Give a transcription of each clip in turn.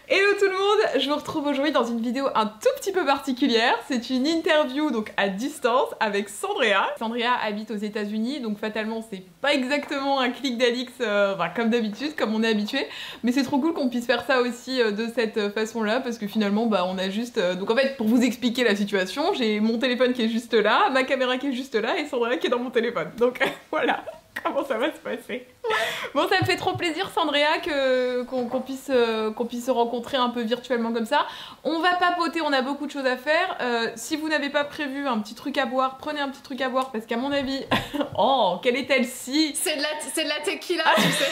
Hello tout le monde, je vous retrouve aujourd'hui dans une vidéo un tout petit peu particulière. C'est une interview donc à distance avec Sandrea. Sandrea habite aux États-Unis, donc fatalement c'est pas exactement un clic d'Alix comme d'habitude, comme on est habitué, mais c'est trop cool qu'on puisse faire ça aussi de cette façon-là parce que finalement on a juste donc en fait pour vous expliquer la situation, j'ai mon téléphone qui est juste là, ma caméra qui est juste là et Sandrea qui est dans mon téléphone. Donc voilà comment ça va se passer. Bon, ça me fait trop plaisir, Sandrea, qu'on puisse se rencontrer un peu virtuellement comme ça. On va papoter, on a beaucoup de choses à faire. Si vous n'avez pas prévu un petit truc à boire, prenez un petit truc à boire parce qu'à mon avis... Oh, quelle est-elle-ci? C'est de la tequila, tu sais.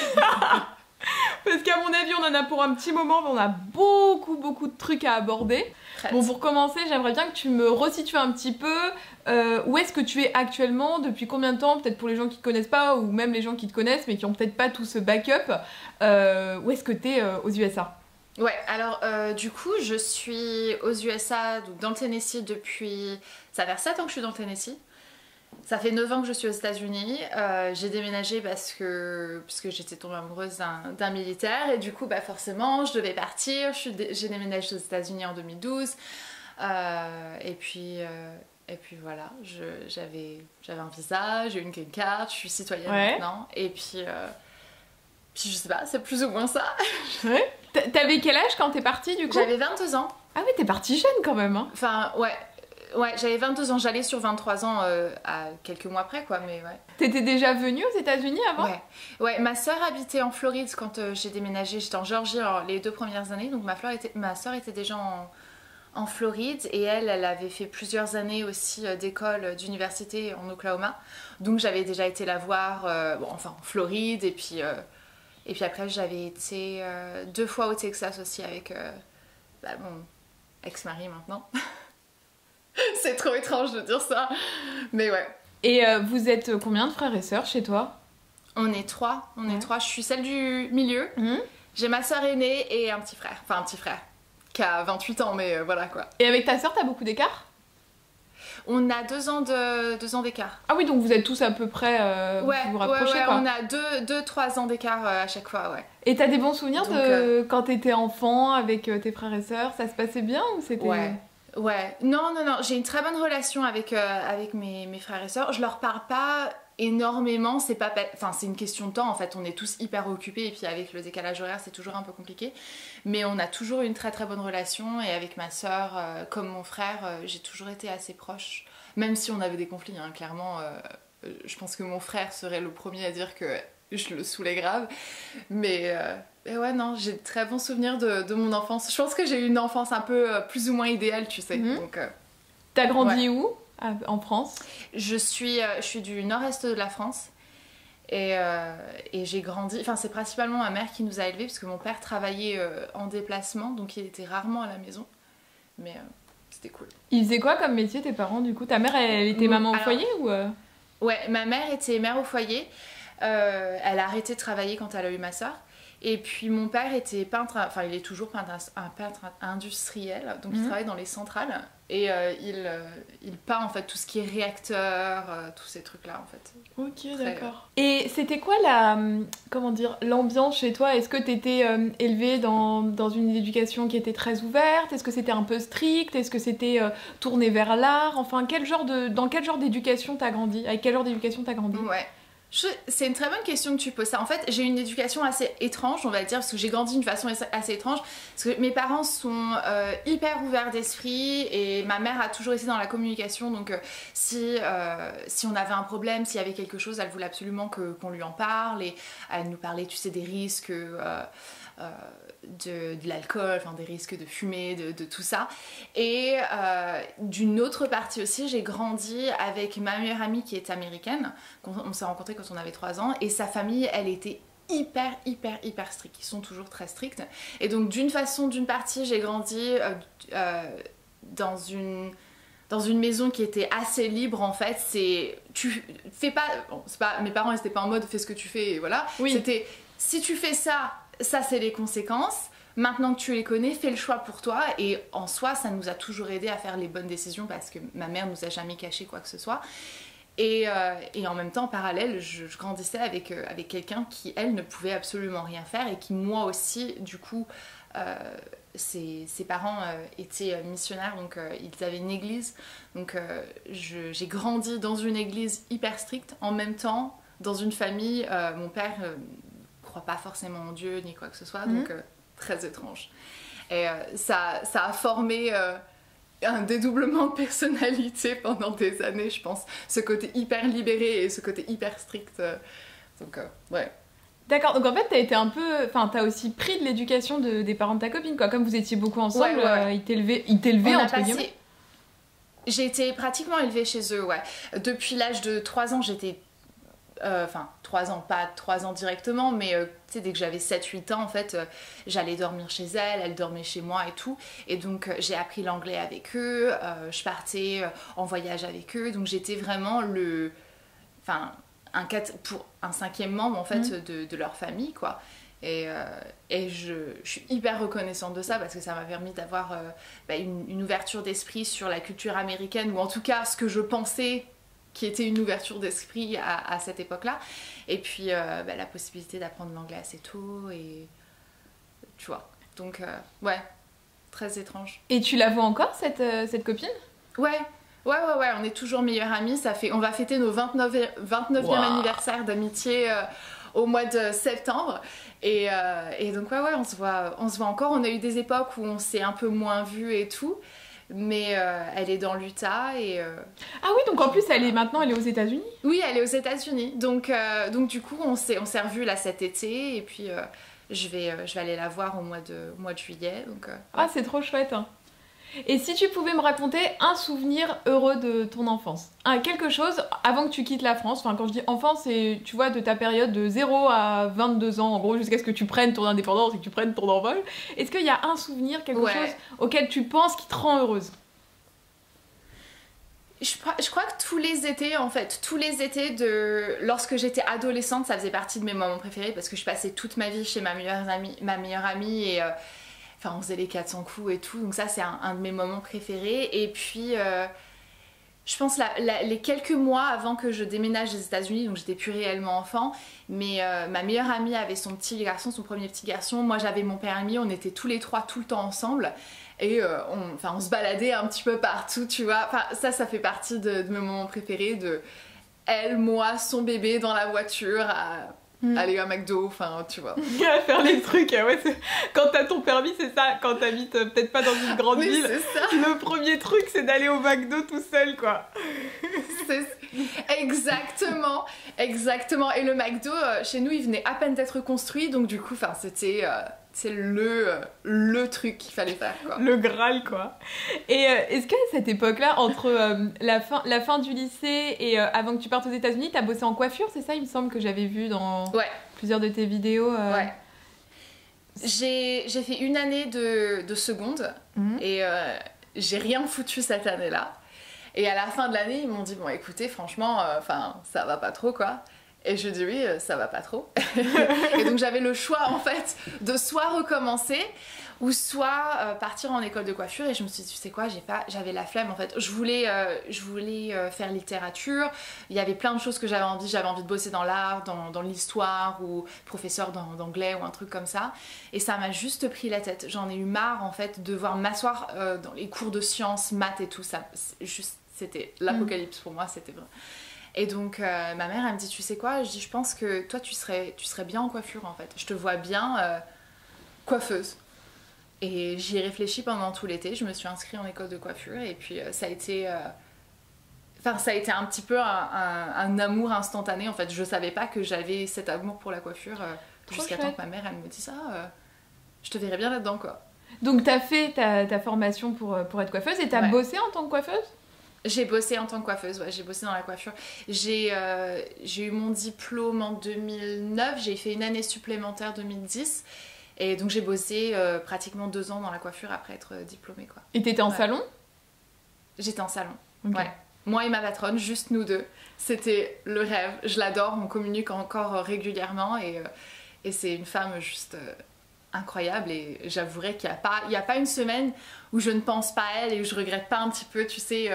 Parce qu'à mon avis, on en a pour un petit moment, mais on a beaucoup de trucs à aborder. Prête. Bon, pour commencer, j'aimerais bien que tu me resitues un petit peu où est-ce que tu es actuellement, depuis combien de temps, peut-être pour les gens qui te connaissent pas, ou même les gens qui te connaissent, mais qui ont peut-être pas tout ce backup, où est-ce que tu es aux USA? Ouais, alors du coup, je suis aux USA, donc dans le Tennessee depuis... Ça fait 7 ans que je suis dans le Tennessee. Ça fait 9 ans que je suis aux États-Unis. J'ai déménagé parce que j'étais tombée amoureuse d'un militaire et du coup, forcément, je devais partir. J'ai déménagé aux États-Unis en 2012. Et puis voilà, j'avais un visa, j'ai une green card, je suis citoyenne maintenant. Et puis je sais pas, c'est plus ou moins ça. Ouais. T'avais quel âge quand t'es partie du coup? J'avais 22 ans. Ah oui, t'es partie jeune quand même, hein. Enfin, ouais. Ouais, j'avais 22 ans, j'allais sur 23 ans à quelques mois près, quoi, mais ouais. T'étais déjà venue aux États-Unis avant? Ouais, ma soeur habitait en Floride quand j'ai déménagé, j'étais en Géorgie les 2 premières années, donc ma soeur était déjà en Floride et elle avait fait plusieurs années aussi d'école, d'université en Oklahoma, donc j'avais déjà été la voir, en Floride, et puis après j'avais été 2 fois au Texas aussi avec mon ex-mari maintenant. C'est trop étrange de dire ça, mais ouais. Et vous êtes combien de frères et sœurs chez toi? On est 3, je suis celle du milieu. J'ai ma sœur aînée et un petit frère, qui a 28 ans, mais voilà quoi. Et avec ta sœur, t'as beaucoup d'écart? On a 2 ans d'écart. Ah oui, donc vous êtes tous à peu près, vous vous rapprochez quoi. On a 2-3 ans d'écart à chaque fois, ouais. Et t'as des bons souvenirs de quand t'étais enfant avec tes frères et sœurs? Ça se passait bien ou c'était... Ouais, non, j'ai une très bonne relation avec mes frères et sœurs. Je leur parle pas énormément, c'est une question de temps en fait, on est tous hyper occupés et puis avec le décalage horaire c'est toujours un peu compliqué. Mais on a toujours une très bonne relation et avec ma sœur, comme mon frère, j'ai toujours été assez proche. Même si on avait des conflits, hein, clairement, je pense que mon frère serait le premier à dire que je le saoulais grave. Mais ouais, non, j'ai de très bons souvenirs de mon enfance. Je pense que j'ai eu une enfance un peu plus ou moins idéale, tu sais. Donc, t'as grandi où en France? Je suis du nord-est de la France. Et j'ai grandi... Enfin, c'est principalement ma mère qui nous a élevés, parce que mon père travaillait en déplacement, donc il était rarement à la maison. Mais c'était cool. Ils faisaient quoi comme métier, tes parents, du coup? Ta mère, elle était maman au foyer ou Ouais, ma mère était mère au foyer. Elle a arrêté de travailler quand elle a eu ma soeur. Et puis mon père était peintre, enfin il est toujours un peintre industriel, donc il travaille dans les centrales et il peint en fait tout ce qui est réacteur, tous ces trucs là en fait. Ok, d'accord. Et c'était quoi l'ambiance chez toi? Est-ce que t'étais élevée dans une éducation qui était très ouverte? Est-ce que c'était un peu strict? Est-ce que c'était tourné vers l'art? Enfin, dans quel genre d'éducation t'as grandi? Avec quel genre d'éducation t'as grandi? Ouais. C'est une très bonne question que tu poses ça. En fait, j'ai une éducation assez étrange, on va dire, parce que j'ai grandi d'une façon assez étrange. Parce que mes parents sont hyper ouverts d'esprit et ma mère a toujours été dans la communication. Donc, si on avait un problème, s'il y avait quelque chose, elle voulait absolument qu'on lui en parle. Et elle nous parlait, tu sais, des risques... de l'alcool, enfin des risques de fumer, de tout ça. Et d'une autre partie aussi, j'ai grandi avec ma meilleure amie qui est américaine. On s'est rencontrés quand on avait 3 ans et sa famille, elle était hyper stricte. Ils sont toujours très stricts. Et donc d'une partie, j'ai grandi dans une maison qui était assez libre en fait. Tu fais pas... Bon, mes parents, ils étaient pas en mode fais ce que tu fais et voilà. Oui. C'était si tu fais ça c'est les conséquences. Maintenant que tu les connais, fais le choix pour toi. Et en soi, ça nous a toujours aidé à faire les bonnes décisions parce que ma mère nous a jamais caché quoi que ce soit. Et en même temps, en parallèle, je grandissais avec quelqu'un qui, elle, ne pouvait absolument rien faire et qui, moi aussi, du coup, ses parents étaient missionnaires, donc ils avaient une église. Donc j'ai grandi dans une église hyper stricte, en même temps dans une famille, mon père croit pas forcément en Dieu ni quoi que ce soit, donc très étrange. Et ça a formé un dédoublement de personnalité pendant des années, je pense. Ce côté hyper libéré et ce côté hyper strict. Donc, ouais. D'accord, donc en fait, t'as été un peu... Enfin, t'as aussi pris de l'éducation des parents de ta copine, quoi. Comme vous étiez beaucoup ensemble, ouais. Ils t'élevaient entre guillemets. J'ai été pratiquement élevée chez eux, ouais. Depuis l'âge de 3 ans, j'étais... Enfin, 3 ans, pas 3 ans directement, mais tu sais, dès que j'avais 7-8 ans, en fait, j'allais dormir chez elle dormait chez moi et tout. Et donc, j'ai appris l'anglais avec eux, je partais en voyage avec eux, donc j'étais vraiment enfin, pour un 5e membre, en fait, de leur famille, quoi. Et je suis hyper reconnaissante de ça parce que ça m'a permis d'avoir une ouverture d'esprit sur la culture américaine, ou en tout cas, ce que je pensais qui était une ouverture d'esprit à cette époque-là. Et puis la possibilité d'apprendre l'anglais assez tôt, et tu vois. Donc, ouais, très étrange. Et tu la vois encore, cette copine ? Ouais, on est toujours meilleures amies. On va fêter nos 29e anniversaire d'amitié au mois de septembre. Et donc, ouais, on se voit encore. On a eu des époques où on s'est un peu moins vus et tout. Mais elle est dans l'Utah et... Ah oui, donc en plus, elle est aux États-Unis ? Oui, elle est aux États-Unis. Donc du coup, on s'est revus là cet été, et puis je vais aller la voir au mois de juillet. Donc, Ah, c'est trop chouette, hein. Et si tu pouvais me raconter un souvenir heureux de ton enfance, quelque chose avant que tu quittes la France, enfin quand je dis enfance, c'est, tu vois, de ta période de 0 à 22 ans, en gros, jusqu'à ce que tu prennes ton indépendance et que tu prennes ton envol. Est-ce qu'il y a un souvenir, quelque chose auquel tu penses qui te rend heureuse ? Je crois que tous les étés, lorsque j'étais adolescente, ça faisait partie de mes moments préférés, parce que je passais toute ma vie chez ma meilleure amie, et... Enfin, on faisait les 400 coups et tout, donc ça c'est un de mes moments préférés. Et puis, je pense les quelques mois avant que je déménage des États-Unis, donc j'étais plus réellement enfant, mais ma meilleure amie avait son premier petit garçon, moi j'avais mon permis, on était tous les 3 tout le temps ensemble, et on se baladait un petit peu partout, tu vois. Enfin, ça fait partie de mes moments préférés, de elle, moi, son bébé dans la voiture, aller à McDo, enfin, tu vois. À faire les trucs, ouais. Quand t'as ton permis, c'est ça. Quand t'habites peut-être pas dans une grande ville, le premier truc, c'est d'aller au McDo tout seul, quoi. Exactement. Et le McDo, chez nous, il venait à peine d'être construit, donc du coup, c'était... c'est le truc qu'il fallait faire, quoi. Le Graal, quoi. Et est-ce qu'à cette époque-là, entre la fin du lycée et avant que tu partes aux États-Unis, t'as bossé en coiffure, c'est ça, il me semble, que j'avais vu dans plusieurs de tes vidéos Ouais. J'ai fait une année de seconde, et j'ai rien foutu cette année-là. Et à la fin de l'année, ils m'ont dit, bon, écoutez, franchement, ça va pas trop, quoi. Et je dis oui, ça va pas trop. Et donc j'avais le choix, en fait, de soit recommencer, ou soit partir en école de coiffure. Et je me suis dit, tu sais quoi, j'avais la flemme, en fait. Je voulais faire littérature. Il y avait plein de choses que j'avais envie. J'avais envie de bosser dans l'art, dans l'histoire, ou professeur d'anglais, ou un truc comme ça. Et ça m'a juste pris la tête. J'en ai eu marre, en fait, de devoir m'asseoir dans les cours de sciences, maths et tout. Ça, c'était l'apocalypse pour moi, c'était vrai. Et donc ma mère, elle me dit, tu sais quoi, je dis, je pense que toi tu serais bien en coiffure, en fait. Je te vois bien coiffeuse. Et j'y ai réfléchi pendant tout l'été, je me suis inscrite en école de coiffure, et puis ça a été un petit peu un amour instantané, en fait. Je savais pas que j'avais cet amour pour la coiffure jusqu'à temps que ma mère, elle me dise, je te verrais bien là-dedans, quoi. Donc t'as fait ta formation pour être coiffeuse, et t'as bossé en tant que coiffeuse ? J'ai bossé en tant que coiffeuse, j'ai bossé dans la coiffure. J'ai eu mon diplôme en 2009, j'ai fait une année supplémentaire 2010, et donc j'ai bossé pratiquement 2 ans dans la coiffure après être diplômée, quoi. Et t'étais en salon ? J'étais en salon, okay. Moi et ma patronne, juste nous deux. C'était le rêve, je l'adore, on communique encore régulièrement, et c'est une femme juste... incroyable, et j'avouerai qu'il n'y a pas une semaine où je ne pense pas à elle et où je regrette pas un petit peu, tu sais,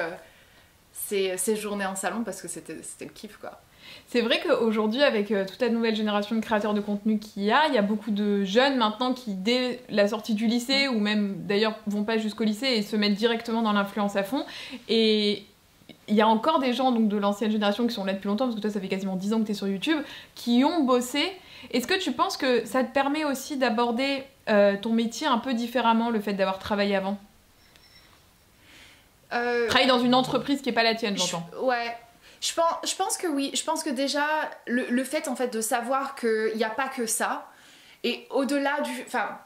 ces journées en salon, parce que c'était le kiff, quoi. C'est vrai qu'aujourd'hui, avec toute la nouvelle génération de créateurs de contenu qu'il y a beaucoup de jeunes maintenant qui, dès la sortie du lycée, ou même d'ailleurs vont pas jusqu'au lycée et se mettent directement dans l'influence à fond. Et il y a encore des gens donc, de l'ancienne génération qui sont là depuis longtemps, parce que toi ça fait quasiment 10 ans que tu es sur YouTube, qui ont bossé. Est-ce que tu penses que ça te permet aussi d'aborder ton métier un peu différemment, le fait d'avoir travaillé avant? Travailler dans une entreprise qui n'est pas la tienne, j'entends. Ouais. Je pense que oui. Je pense que déjà, le fait en fait de savoir qu'il n'y a pas que ça, et au-delà du... Enfin,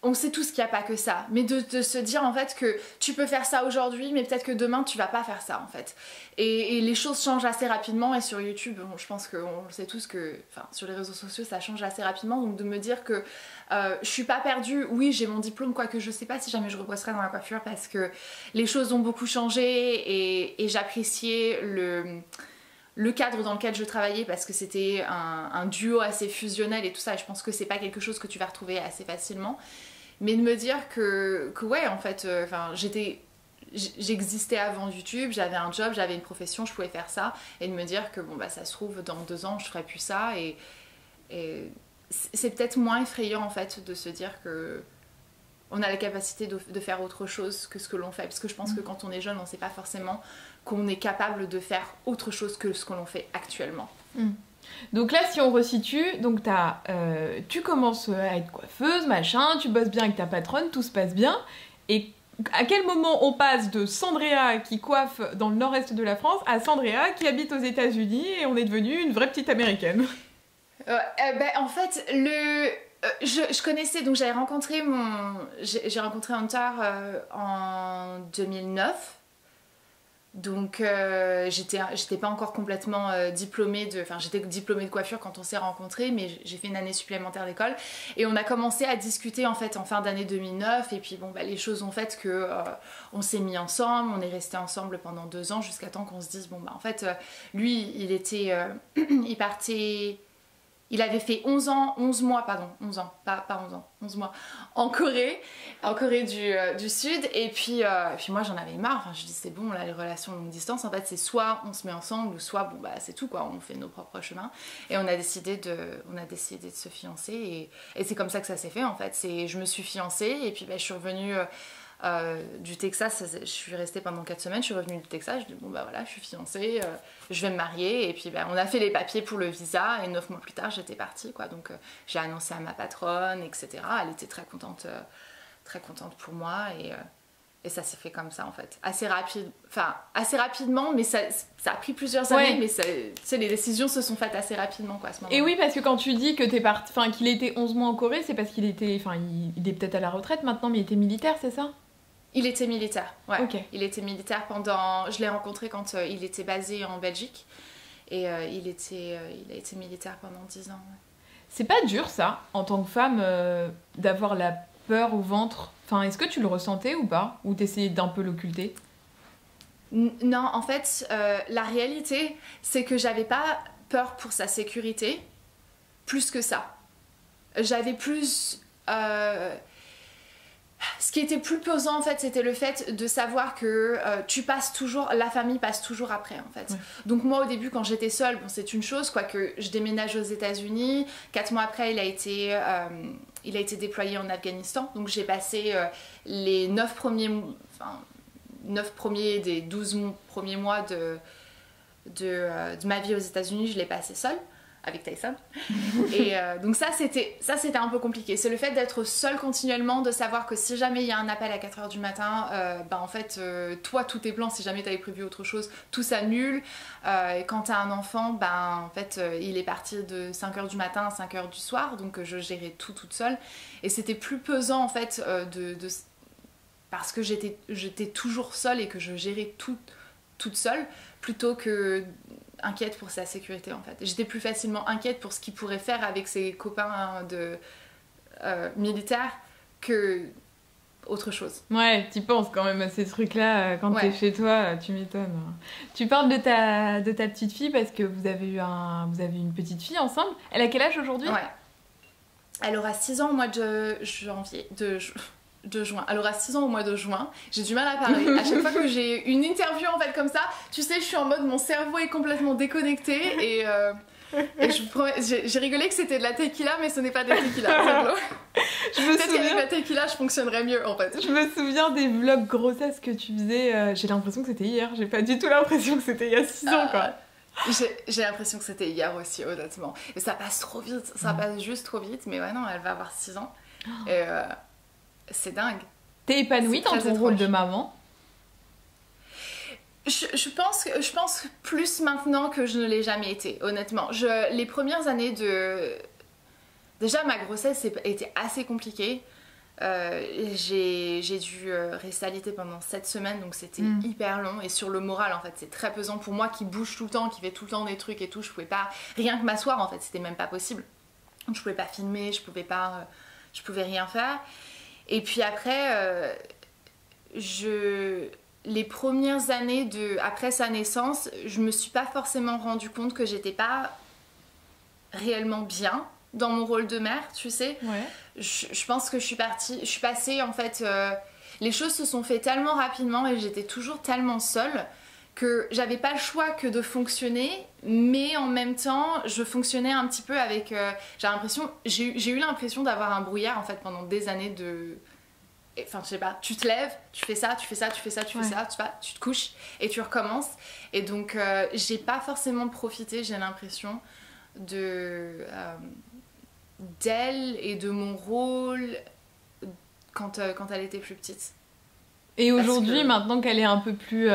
on sait tous qu'il n'y a pas que ça, mais de se dire en fait que tu peux faire ça aujourd'hui, mais peut-être que demain tu vas pas faire ça en fait. Et les choses changent assez rapidement, et sur YouTube, bon, je pense qu'on le sait tous que... Enfin, sur les réseaux sociaux, ça change assez rapidement, donc de me dire que je suis pas perdue, oui j'ai mon diplôme, quoique je sais pas si jamais je rebosserai dans la coiffure, parce que les choses ont beaucoup changé, et j'appréciais le cadre dans lequel je travaillais, parce que c'était un duo assez fusionnel et tout ça, et je pense que c'est pas quelque chose que tu vas retrouver assez facilement. Mais de me dire que ouais, en fait, j'existais avant YouTube, j'avais un job, j'avais une profession, je pouvais faire ça, et de me dire que bon bah ça se trouve dans 2 ans je ferai plus ça, et c'est peut-être moins effrayant en fait de se dire que on a la capacité de faire autre chose que ce que l'on fait, parce que je pense que quand on est jeune on sait pas forcément qu'on est capable de faire autre chose que ce que l'on fait actuellement. Donc là, si on resitue, donc tu commences à être coiffeuse, machin, tu bosses bien avec ta patronne, tout se passe bien, et à quel moment on passe de Sandrea qui coiffe dans le nord-est de la France à Sandrea qui habite aux États-Unis et on est devenue une vraie petite américaine? En fait, je connaissais, donc j'ai rencontré Hunter en 2009. Donc j'étais pas encore complètement diplômée enfin j'étais diplômée de coiffure quand on s'est rencontrés, mais j'ai fait une année supplémentaire d'école, et on a commencé à discuter en fait en fin d'année 2009, et puis bon bah les choses ont fait que on s'est mis ensemble, on est resté ensemble pendant 2 ans, jusqu'à temps qu'on se dise bon bah en fait lui il était il partait... Il avait fait 11 mois en Corée du Sud, et puis moi j'en avais marre, enfin je dis c'est bon là, les relations longue distance en fait c'est soit on se met ensemble, ou soit bon bah c'est tout quoi, on fait nos propres chemins, et on a décidé de se fiancer, et c'est comme ça que ça s'est fait en fait. Je me suis fiancée, et puis bah, je suis revenue du Texas, je suis restée pendant 4 semaines, je suis revenue du Texas, je dis bon bah voilà, je suis fiancée, je vais me marier, et puis bah, on a fait les papiers pour le visa, et 9 mois plus tard j'étais partie quoi, donc j'ai annoncé à ma patronne, etc. Elle était très contente pour moi, et ça s'est fait comme ça en fait, assez rapidement, mais ça a pris plusieurs années, mais les décisions se sont faites assez rapidement quoi à ce moment-là. Et oui, parce que quand tu dis que qu'il était 11 mois en Corée, c'est parce qu'il était, il est peut-être à la retraite maintenant, mais il était militaire, c'est ça? Il était militaire, ouais. Okay. Il était militaire je l'ai rencontré quand il était basé en Belgique, et il a été militaire pendant 10 ans. Ouais. C'est pas dur ça, en tant que femme, d'avoir la peur au ventre? Enfin, est-ce que tu le ressentais ou pas? Ou t'essayais d'un peu l'occulter? Non, en fait, la réalité, c'est que j'avais pas peur pour sa sécurité, plus que ça. J'avais plus... Ce qui était plus pesant en fait, c'était le fait de savoir que la famille passe toujours après en fait. Ouais. Donc moi au début quand j'étais seule, bon c'est une chose, quoique je déménage aux États-Unis, 4 mois après il a été déployé en Afghanistan, donc j'ai passé les 9 premiers des 12 premiers mois de ma vie aux États-Unis, je l'ai passé seule avec Tyson. Et donc ça c'était un peu compliqué. C'est le fait d'être seule continuellement, de savoir que si jamais il y a un appel à 4h du matin, en fait, toi, tous tes plans, si jamais tu avais prévu autre chose, tout s'annule. Et quand tu as un enfant, en fait, il est parti de 5h du matin à 5h du soir, donc je gérais tout toute seule. Et c'était plus pesant, en fait, parce que j'étais toujours seule et que je gérais tout toute seule, plutôt que inquiète pour sa sécurité en fait. J'étais plus facilement inquiète pour ce qu'il pourrait faire avec ses copains militaires que autre chose. Ouais, tu penses quand même à ces trucs-là quand t'es chez toi, tu m'étonnes. Tu parles de ta petite fille parce que vous avez une petite fille ensemble. Elle a quel âge aujourd'hui? Ouais. Elle aura 6 ans au mois de de juin. Elle aura 6 ans au mois de juin. J'ai du mal à parler. À chaque fois que j'ai une interview en fait comme ça, tu sais, je suis en mode mon cerveau est complètement déconnecté et j'ai rigolé que c'était de la tequila, mais ce n'est pas de la tequila. Peut-être qu'avec la tequila, je fonctionnerais mieux en fait. Je me souviens des vlogs grossesse que tu faisais. J'ai l'impression que c'était hier. J'ai pas du tout l'impression que c'était il y a 6 ans, quoi. J'ai l'impression que c'était hier aussi, honnêtement. Et ça passe trop vite. Ça passe juste trop vite. Mais ouais, non, elle va avoir 6 ans. Et c'est dingue. T'es épanouie dans ton rôle de maman? Je pense plus maintenant que je ne l'ai jamais été, honnêtement. Les premières années de... Déjà, ma grossesse était assez compliquée. J'ai dû rester allaitée pendant 7 semaines, donc c'était hyper long. Et sur le moral, en fait, c'est très pesant pour moi qui bouge tout le temps, qui fait tout le temps des trucs et tout. Je pouvais pas... Rien que m'asseoir, en fait, c'était même pas possible. Donc, je pouvais pas filmer, je pouvais rien faire. Et puis après, les premières années après sa naissance, je me suis pas forcément rendu compte que j'étais pas réellement bien dans mon rôle de mère, tu sais. Ouais. Je pense que je suis passée en fait, les choses se sont faites tellement rapidement et j'étais toujours tellement seule que j'avais pas le choix que de fonctionner, mais en même temps je fonctionnais un petit peu avec j'ai eu l'impression d'avoir un brouillard en fait pendant des années de... Enfin, je sais pas, tu te lèves, tu fais ça, tu fais ça, tu fais ça, tu fais ça, tu te couches et tu recommences. Et donc, j'ai pas forcément profité, j'ai l'impression, d'elle et de mon rôle quand elle était plus petite. Et aujourd'hui, maintenant qu'elle est un peu plus...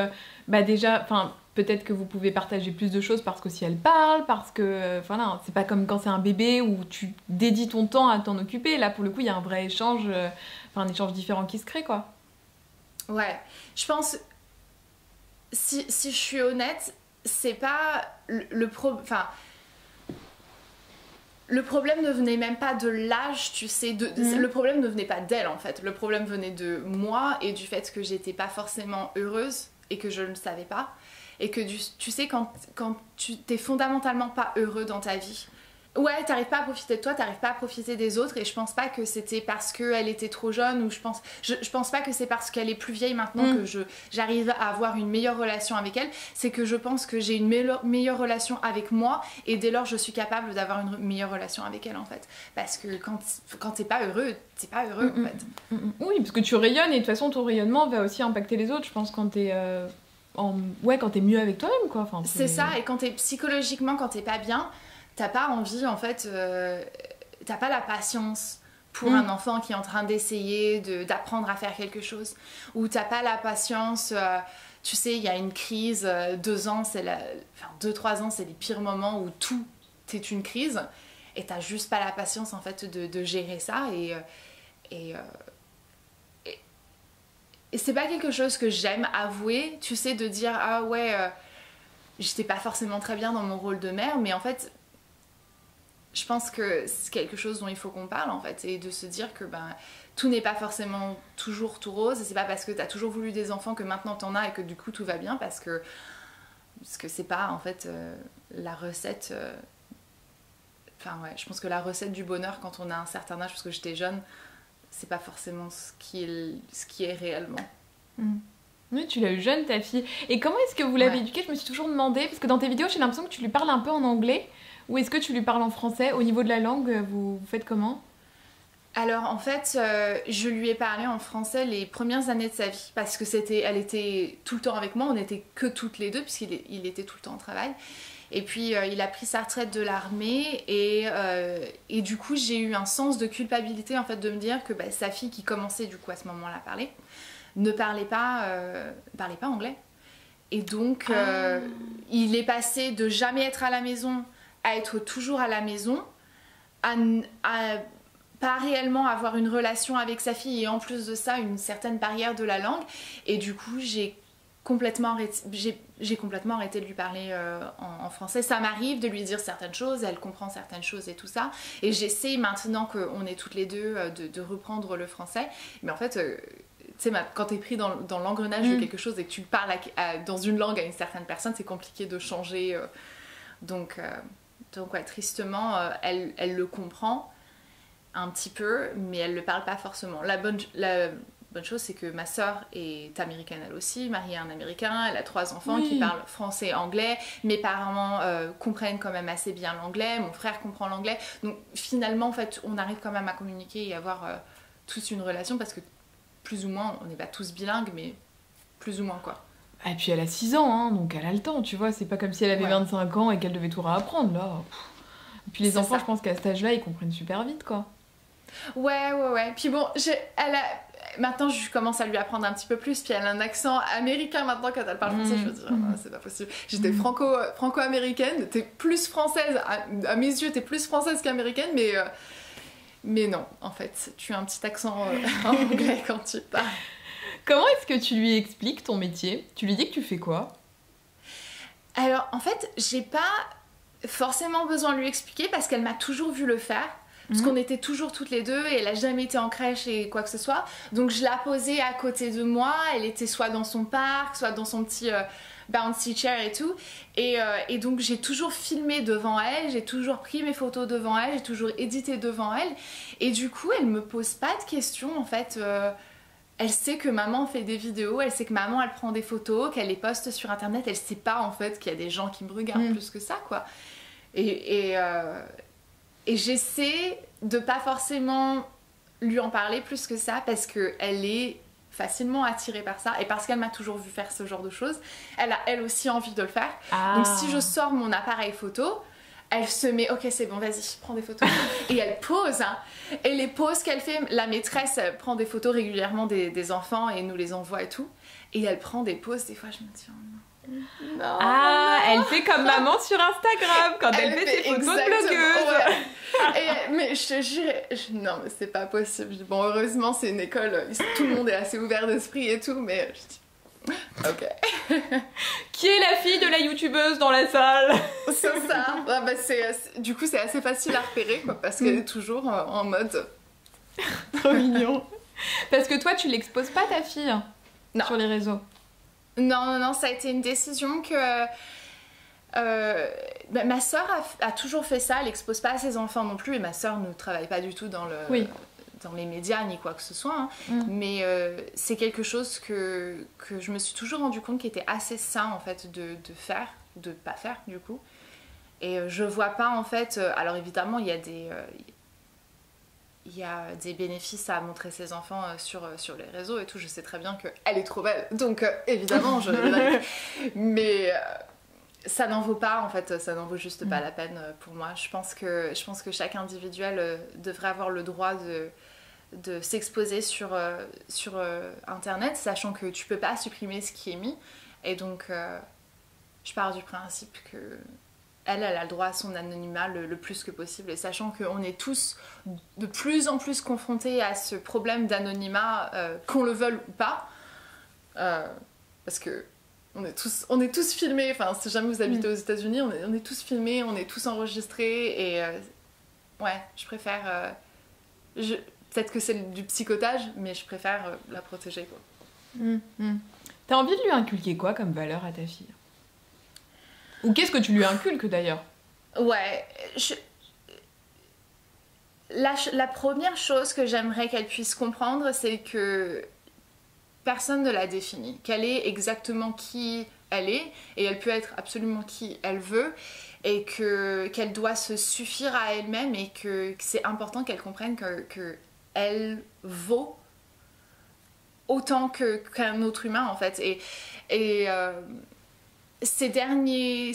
déjà, enfin, peut-être que vous pouvez partager plus de choses parce que si elle parle, parce que... voilà, c'est pas comme quand c'est un bébé où tu dédies ton temps à t'en occuper. Là, pour le coup, il y a un vrai échange... un échange différent qui se crée, quoi. Ouais, je pense, si je suis honnête, c'est pas le problème ne venait même pas de l'âge, tu sais, le problème ne venait pas d'elle en fait, le problème venait de moi et du fait que j'étais pas forcément heureuse et que je ne le savais pas, et que tu sais, quand tu t'es fondamentalement pas heureux dans ta vie, ouais, t'arrives pas à profiter de toi, t'arrives pas à profiter des autres, et je pense pas que c'était parce qu'elle était trop jeune, ou je pense pas que c'est parce qu'elle est plus vieille maintenant que j'arrive à avoir une meilleure relation avec elle. C'est que je pense que j'ai une meilleure relation avec moi, et dès lors je suis capable d'avoir une meilleure relation avec elle en fait. Parce que quand t'es pas heureux, t'es pas heureux en fait. Oui, parce que tu rayonnes, et de toute façon ton rayonnement va aussi impacter les autres, je pense, quand t'es quand t'es mieux avec toi-même, quoi. Enfin, c'est ça, et quand t'es psychologiquement, quand t'es pas bien, t'as pas envie en fait, t'as pas la patience pour un enfant qui est en train d'essayer d'apprendre à faire quelque chose, ou t'as pas la patience, tu sais, il y a une crise, 2 ans, 2-3 ans, c'est les pires moments où tout est une crise, et t'as juste pas la patience en fait de gérer ça, et c'est pas quelque chose que j'aime avouer, tu sais, de dire ah ouais, j'étais pas forcément très bien dans mon rôle de mère, mais en fait je pense que c'est quelque chose dont il faut qu'on parle en fait, et de se dire que tout n'est pas forcément toujours tout rose, et c'est pas parce que t'as toujours voulu des enfants que maintenant t'en as et que du coup tout va bien, parce que c'est pas en fait la recette. Enfin ouais, je pense que la recette du bonheur quand on a un certain âge, parce que j'étais jeune, c'est pas forcément ce qui est réellement. Oui, tu l'as eu jeune ta fille. Et comment est-ce que vous l'avez éduquée? Je me suis toujours demandé, parce que dans tes vidéos j'ai l'impression que tu lui parles un peu en anglais. Ou est-ce que tu lui parles en français? Au niveau de la langue, vous faites comment? Alors en fait, je lui ai parlé en français les premières années de sa vie, parce que elle était tout le temps avec moi, on n'était que toutes les deux, puisqu'il était tout le temps au travail. Et puis il a pris sa retraite de l'armée, et du coup j'ai eu un sens de culpabilité en fait, de me dire que sa fille, qui commençait du coup à ce moment-là à parler, ne parlait pas anglais. Et donc il est passé de jamais être à la maison à être toujours à la maison, à pas réellement avoir une relation avec sa fille, et en plus de ça une certaine barrière de la langue, et du coup j'ai complètement arrêté de lui parler en français. Ça m'arrive de lui dire certaines choses, elle comprend certaines choses et tout ça, et j'essaie maintenant qu'on est toutes les deux de reprendre le français, mais en fait tu sais, quand t'es pris dans l'engrenage de quelque chose et que tu parles dans une langue à une certaine personne, c'est compliqué de changer, donc ouais, tristement, elle le comprend. un petit peu, mais elle le parle pas forcément. La bonne chose, c'est que ma sœur est américaine elle aussi, mariée à un Américain, elle a 3 enfants qui parlent français et anglais, mes parents comprennent quand même assez bien l'anglais, mon frère comprend l'anglais, donc finalement en fait on arrive quand même à communiquer et avoir tous une relation, parce que plus ou moins, on n'est pas tous bilingues, mais plus ou moins quoi. Et puis elle a 6 ans, hein, donc elle a le temps, tu vois, c'est pas comme si elle avait 25 ans et qu'elle devait tout réapprendre, là. Et puis les enfants, je pense qu'à cet âge-là, ils comprennent super vite, quoi. Ouais. Puis bon, maintenant, je commence à lui apprendre un petit peu plus, puis elle a un accent américain maintenant quand elle parle français. Je me dis, c'est pas possible. J'étais franco-américaine, t'es plus française, à mes yeux, t'es plus française qu'américaine, mais non, en fait, tu as un petit accent anglais quand tu parles. Comment est-ce que tu lui expliques ton métier? Tu lui dis que tu fais quoi? Alors, en fait, j'ai pas forcément besoin de lui expliquer parce qu'elle m'a toujours vu le faire. Parce qu'on était toujours toutes les deux et elle a jamais été en crèche et quoi que ce soit. Donc je la posais à côté de moi, elle était soit dans son parc, soit dans son petit bouncy chair et tout. Et donc j'ai toujours filmé devant elle, j'ai toujours pris mes photos devant elle, j'ai toujours édité devant elle. Et du coup, elle me pose pas de questions en fait. Elle sait que maman fait des vidéos, elle sait que maman elle prend des photos, qu'elle les poste sur internet. Elle sait pas en fait qu'il y a des gens qui me regardent plus que ça quoi. Et j'essaie de pas forcément lui en parler plus que ça parce qu'elle est facilement attirée par ça et parce qu'elle m'a toujours vu faire ce genre de choses, elle a elle aussi envie de le faire. Donc si je sors mon appareil photo, elle se met, ok c'est bon vas-y prends des photos et elle pose hein. Et les poses qu'elle fait, la maîtresse elle prend des photos régulièrement des enfants et nous les envoie et tout, et elle prend des poses, des fois je me dis oh non. Non, elle fait comme maman sur Instagram quand elle fait ses photos de blogueuse. Mais je te jure, non mais c'est pas possible. Bon heureusement c'est une école, tout le monde est assez ouvert d'esprit et tout, mais je dis ok. Qui est la fille de la youtubeuse dans la salle? C'est ça. Du coup c'est assez facile à repérer quoi, parce qu'elle est toujours en mode. Trop mignon. Parce que toi tu l'exposes pas ta fille sur les réseaux? Non, ça a été une décision que ma sœur a toujours fait ça, elle expose pas à ses enfants non plus, et ma sœur ne travaille pas du tout dans les médias ni quoi que ce soit, hein. Mais c'est quelque chose que je me suis toujours rendu compte qui était assez sain en fait de faire, de pas faire du coup. Et je vois pas en fait, alors évidemment il y a des bénéfices à montrer ses enfants sur les réseaux et tout, je sais très bien qu'elle est trop belle, donc évidemment je mais ça n'en vaut pas en fait, ça n'en vaut juste pas la peine pour moi. Je pense que chaque individuel devrait avoir le droit de s'exposer sur internet, sachant que tu peux pas supprimer ce qui est mis, et donc je pars du principe que elle a le droit à son anonymat le plus que possible, et sachant qu'on est tous de plus en plus confrontés à ce problème d'anonymat, qu'on le veuille ou pas, parce que on est tous filmés, enfin si jamais vous habitez aux États-Unis, on est tous filmés, on est tous enregistrés, et ouais, je préfère, peut-être que c'est du psychotage, mais je préfère la protéger quoi. T'as envie de lui inculquer quoi comme valeur à ta fille? Ou qu'est-ce que tu lui inculques d'ailleurs? Ouais, la première chose que j'aimerais qu'elle puisse comprendre, c'est que personne ne la définit, qu'elle est exactement qui elle est, et elle peut être absolument qui elle veut, et qu'elle doit se suffire à elle-même, et que c'est important qu'elle comprenne que elle vaut autant qu'un autre humain en fait. Et ces derniers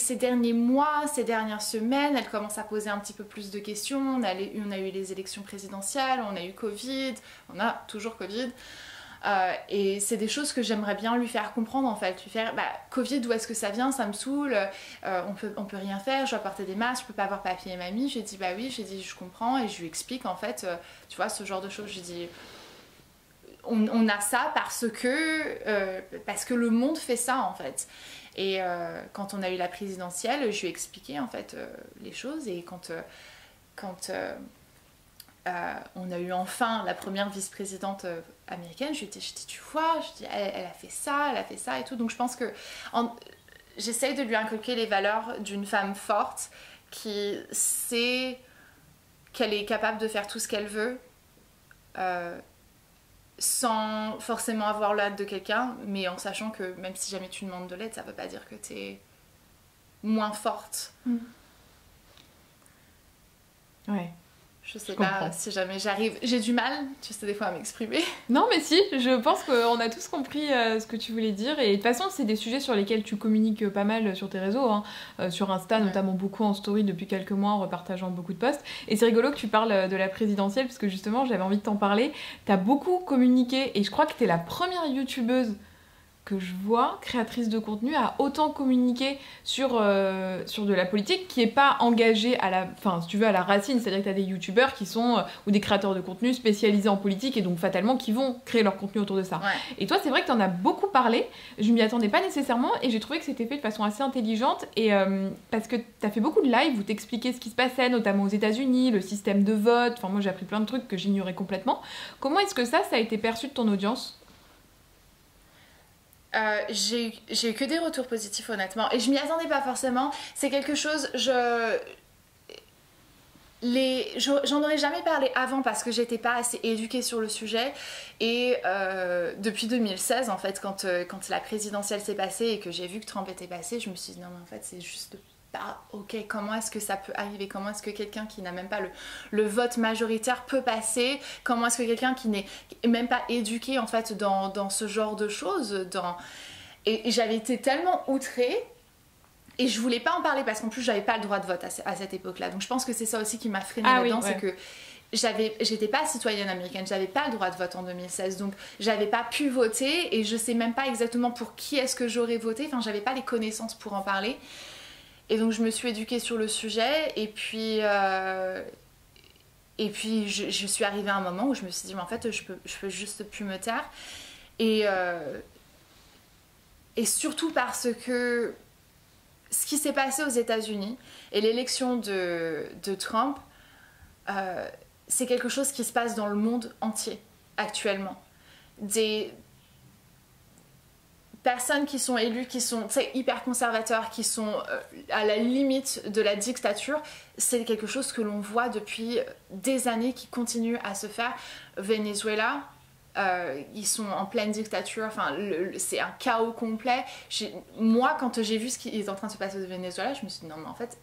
mois, ces dernières semaines, elle commence à poser un petit peu plus de questions. On a eu les élections présidentielles, on a eu Covid, on a toujours Covid. Et c'est des choses que j'aimerais bien lui faire comprendre en fait. Lui faire, Covid, d'où est-ce que ça vient? Ça me saoule, on peut rien faire, je dois porter des masques, je peux pas avoir papier et mamie. J'ai dit bah oui, j'ai dit je comprends, et je lui explique en fait, tu vois, ce genre de choses. J'ai dit on a ça parce que le monde fait ça en fait. Et quand on a eu la présidentielle, je lui ai expliqué en fait les choses, et quand on a eu enfin la première vice-présidente américaine, je lui ai dit tu vois, elle a fait ça et tout. Donc je pense que j'essaye de lui inculquer les valeurs d'une femme forte qui sait qu'elle est capable de faire tout ce qu'elle veut sans forcément avoir l'aide de quelqu'un, mais en sachant que même si jamais tu demandes de l'aide, ça veut pas dire que t'es moins forte. Ouais. Je sais pas si jamais j'arrive. J'ai du mal, tu sais, des fois à m'exprimer. Non, mais si, je pense qu'on a tous compris ce que tu voulais dire. Et de toute façon, c'est des sujets sur lesquels tu communiques pas mal sur tes réseaux. Hein. Sur Insta, notamment beaucoup en story depuis quelques mois, en repartageant beaucoup de posts. Et c'est rigolo que tu parles de la présidentielle, parce que justement, j'avais envie de t'en parler. T'as beaucoup communiqué, et je crois que t'es la première youtubeuse que je vois, créatrice de contenu, à autant communiquer sur de la politique qui est pas engagée à la, enfin, si tu veux, à la racine, c'est-à-dire que tu as des youtubeurs qui sont, ou des créateurs de contenu spécialisés en politique et donc fatalement qui vont créer leur contenu autour de ça. Ouais. Et toi, c'est vrai que tu en as beaucoup parlé, je m'y attendais pas nécessairement et j'ai trouvé que c'était fait de façon assez intelligente et parce que tu as fait beaucoup de lives où t'expliquais ce qui se passait, notamment aux États-Unis, le système de vote, enfin moi j'ai appris plein de trucs que j'ignorais complètement. Comment est-ce que ça a été perçu de ton audience ? J'ai eu que des retours positifs honnêtement et je m'y attendais pas forcément. C'est quelque chose, j'en aurais jamais parlé avant parce que j'étais pas assez éduquée sur le sujet et depuis 2016 en fait quand la présidentielle s'est passée et que j'ai vu que Trump était passé, je me suis dit non mais en fait c'est juste pas ok, comment est-ce que ça peut arriver, comment est-ce que quelqu'un qui n'a même pas le vote majoritaire peut passer, comment est-ce que quelqu'un qui n'est même pas éduqué en fait dans ce genre de choses et j'avais été tellement outrée et je voulais pas en parler parce qu'en plus j'avais pas le droit de vote à cette époque-là, donc je pense que c'est ça aussi qui m'a freinée là-dedans, c'est que j'étais pas citoyenne américaine, j'avais pas le droit de vote en 2016, donc j'avais pas pu voter et je sais même pas exactement pour qui est-ce que j'aurais voté, enfin j'avais pas les connaissances pour en parler. Et donc je me suis éduquée sur le sujet et puis je suis arrivée à un moment où je me suis dit mais en fait je peux juste plus me taire et surtout parce que ce qui s'est passé aux États-Unis et l'élection de Trump c'est quelque chose qui se passe dans le monde entier actuellement. Des personnes qui sont élues, qui sont hyper conservateurs, qui sont à la limite de la dictature, c'est quelque chose que l'on voit depuis des années qui continue à se faire. Venezuela, ils sont en pleine dictature, enfin, c'est un chaos complet. Moi, quand j'ai vu ce qui est en train de se passer au Venezuela, je me suis dit non mais en fait,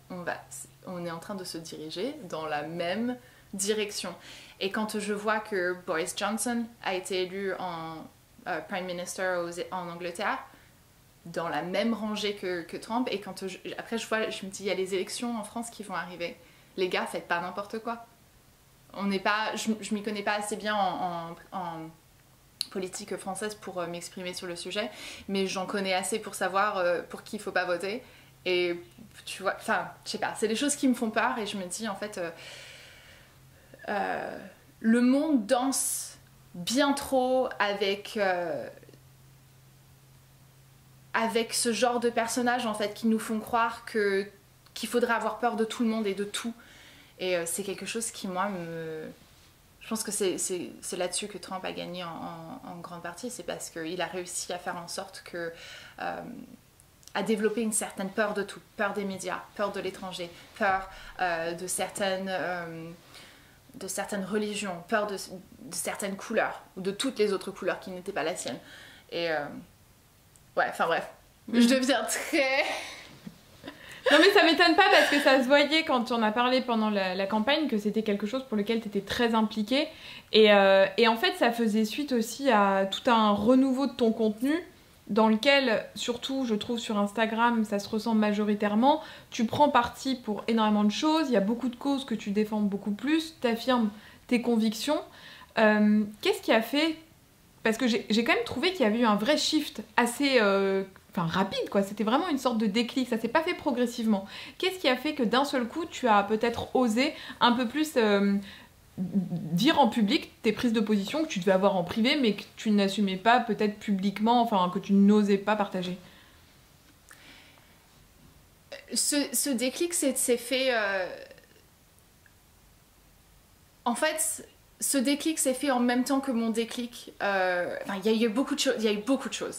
on est en train de se diriger dans la même direction. Et quand je vois que Boris Johnson a été élu Prime Minister en Angleterre, dans la même rangée que Trump, et quand après je me dis il y a les élections en France qui vont arriver, les gars faites pas n'importe quoi. On n'est pas, je m'y connais pas assez bien en politique française pour m'exprimer sur le sujet, mais j'en connais assez pour savoir pour qui il faut pas voter, et tu vois, enfin je sais pas, c'est des choses qui me font peur et je me dis en fait le monde danse bien trop avec ce genre de personnages en fait qui nous font croire qu'il faudrait avoir peur de tout le monde et de tout, et c'est quelque chose qui moi je pense que c'est là-dessus que Trump a gagné en grande partie, c'est parce qu'il a réussi à faire en sorte que à développer une certaine peur de tout, peur des médias, peur de l'étranger, peur de certaines religions, peur de certaines couleurs, ou de toutes les autres couleurs qui n'étaient pas la sienne. Et ouais, enfin bref, je deviens très... Non mais ça m'étonne pas parce que ça se voyait quand tu en as parlé pendant la campagne que c'était quelque chose pour lequel tu étais très impliquée et en fait ça faisait suite aussi à tout un renouveau de ton contenu dans lequel, surtout je trouve sur Instagram, ça se ressent majoritairement, tu prends parti pour énormément de choses, il y a beaucoup de causes que tu défends beaucoup plus, tu affirmes tes convictions. Qu'est-ce qui a fait... Parce que j'ai quand même trouvé qu'il y avait eu un vrai shift assez rapide, quoi. C'était vraiment une sorte de déclic, ça s'est pas fait progressivement. Qu'est-ce qui a fait que d'un seul coup, tu as peut-être osé un peu plus dire en public tes prises de position que tu devais avoir en privé, mais que tu n'assumais pas peut-être publiquement, enfin que tu n'osais pas partager? Ce déclic s'est fait... En fait... Ce déclic s'est fait en même temps que mon déclic. Il y a eu beaucoup de choses.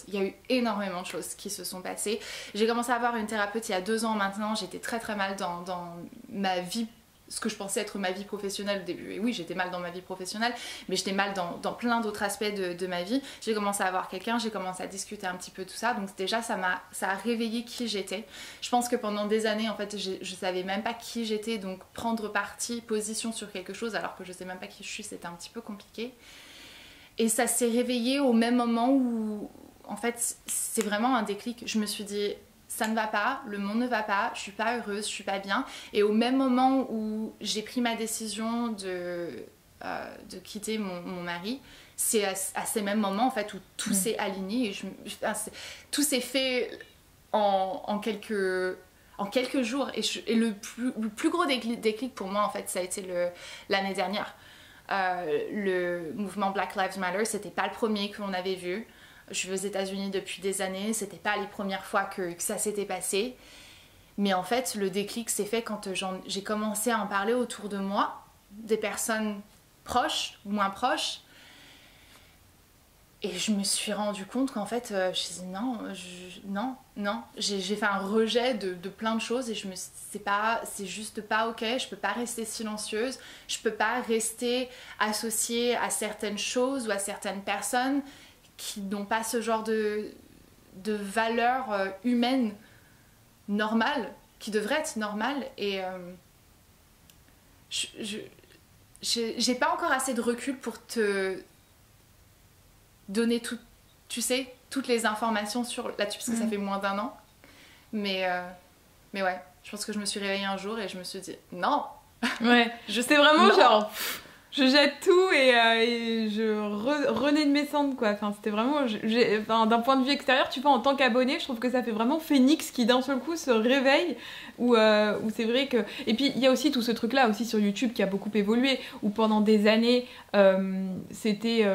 Il y a eu énormément de choses qui se sont passées. J'ai commencé à avoir une thérapeute il y a 2 ans maintenant. J'étais très très mal dans ma vie ce que je pensais être ma vie professionnelle au début. Et oui, j'étais mal dans ma vie professionnelle, mais j'étais mal dans plein d'autres aspects de ma vie. J'ai commencé à voir quelqu'un, j'ai commencé à discuter un petit peu tout ça, donc déjà ça a réveillé qui j'étais. Je pense que pendant des années, en fait, je savais même pas qui j'étais, donc prendre parti, position sur quelque chose, alors que je sais même pas qui je suis, c'était un petit peu compliqué. Et ça s'est réveillé au même moment où, en fait, c'est vraiment un déclic. Je me suis dit, ça ne va pas, le monde ne va pas, je suis pas heureuse, je suis pas bien. Et au même moment où j'ai pris ma décision de quitter mon mari, c'est à ces mêmes moments en fait où tout s'est aligné et tout s'est fait en quelques jours. Et le plus gros déclic pour moi en fait, ça a été l'année dernière. Le mouvement Black Lives Matter, c'était pas le premier qu'on avait vu. Je vais aux États-Unis depuis des années, c'était pas les premières fois que ça s'était passé. Mais en fait, le déclic s'est fait quand j'ai commencé à en parler autour de moi, des personnes proches ou moins proches. Et je me suis rendu compte qu'en fait, je me suis dit non. J'ai fait un rejet de plein de choses et c'est juste pas ok, je peux pas rester silencieuse, je peux pas rester associée à certaines choses ou à certaines personnes qui n'ont pas ce genre de valeurs humaines normales, qui devraient être normales. Et j'ai pas encore assez de recul pour te donner tu sais, toutes les informations là-dessus, parce que ça fait moins d'1 an. Mais ouais, je pense que je me suis réveillée un jour et je me suis dit, non. Ouais, c'est vraiment non. Genre... Je jette tout et je renais de mes cendres, quoi. Enfin, c'était vraiment... d'un point de vue extérieur, tu vois, en tant qu'abonné, je trouve que ça fait vraiment phénix qui, d'un seul coup, se réveille. Où c'est vrai que... Et puis, il y a aussi tout ce truc-là, aussi sur YouTube, qui a beaucoup évolué. Où pendant des années, c'était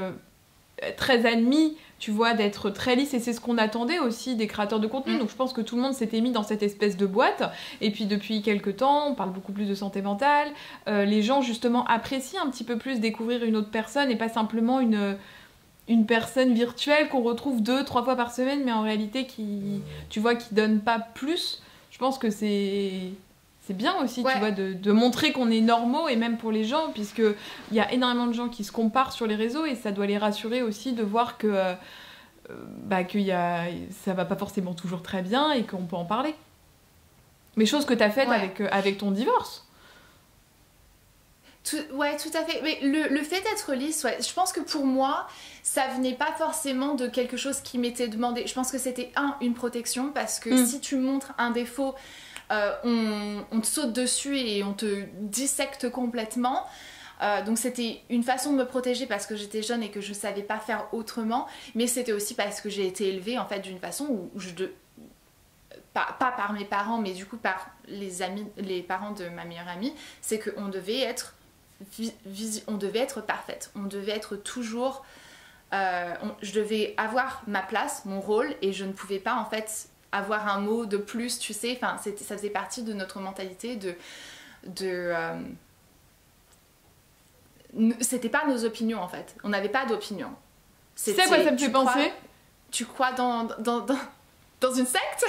très admis, tu vois, d'être très lisse. Et c'est ce qu'on attendait aussi des créateurs de contenu. Donc, je pense que tout le monde s'était mis dans cette espèce de boîte. Et puis, depuis quelques temps, on parle beaucoup plus de santé mentale. Les gens, justement, apprécient un petit peu plus découvrir une autre personne et pas simplement une personne virtuelle qu'on retrouve 2-3 fois par semaine, mais en réalité, qui donne pas plus. Je pense que c'est bien aussi, tu vois, de montrer qu'on est normaux, et même pour les gens, puisqu'il y a énormément de gens qui se comparent sur les réseaux, et ça doit les rassurer aussi de voir que ça va pas forcément toujours très bien, et qu'on peut en parler. Mais chose que t'as faite avec ton divorce. Tout à fait. Mais le fait d'être lisse, je pense que pour moi, ça venait pas forcément de quelque chose qui m'était demandé. Je pense que c'était une protection, parce que si tu montres un défaut... on te saute dessus et on te dissecte complètement. Donc c'était une façon de me protéger parce que j'étais jeune et que je savais pas faire autrement, mais c'était aussi parce que j'ai été élevée en fait d'une façon où pas par mes parents, mais du coup par les parents de ma meilleure amie, c'est qu'on devait être parfaite, on devait être toujours je devais avoir ma place, mon rôle, et je ne pouvais pas en fait avoir un mot de plus, tu sais, enfin, ça faisait partie de notre mentalité c'était pas nos opinions en fait, on n'avait pas d'opinion. C'est quoi ça me fait penser? Tu crois dans une secte?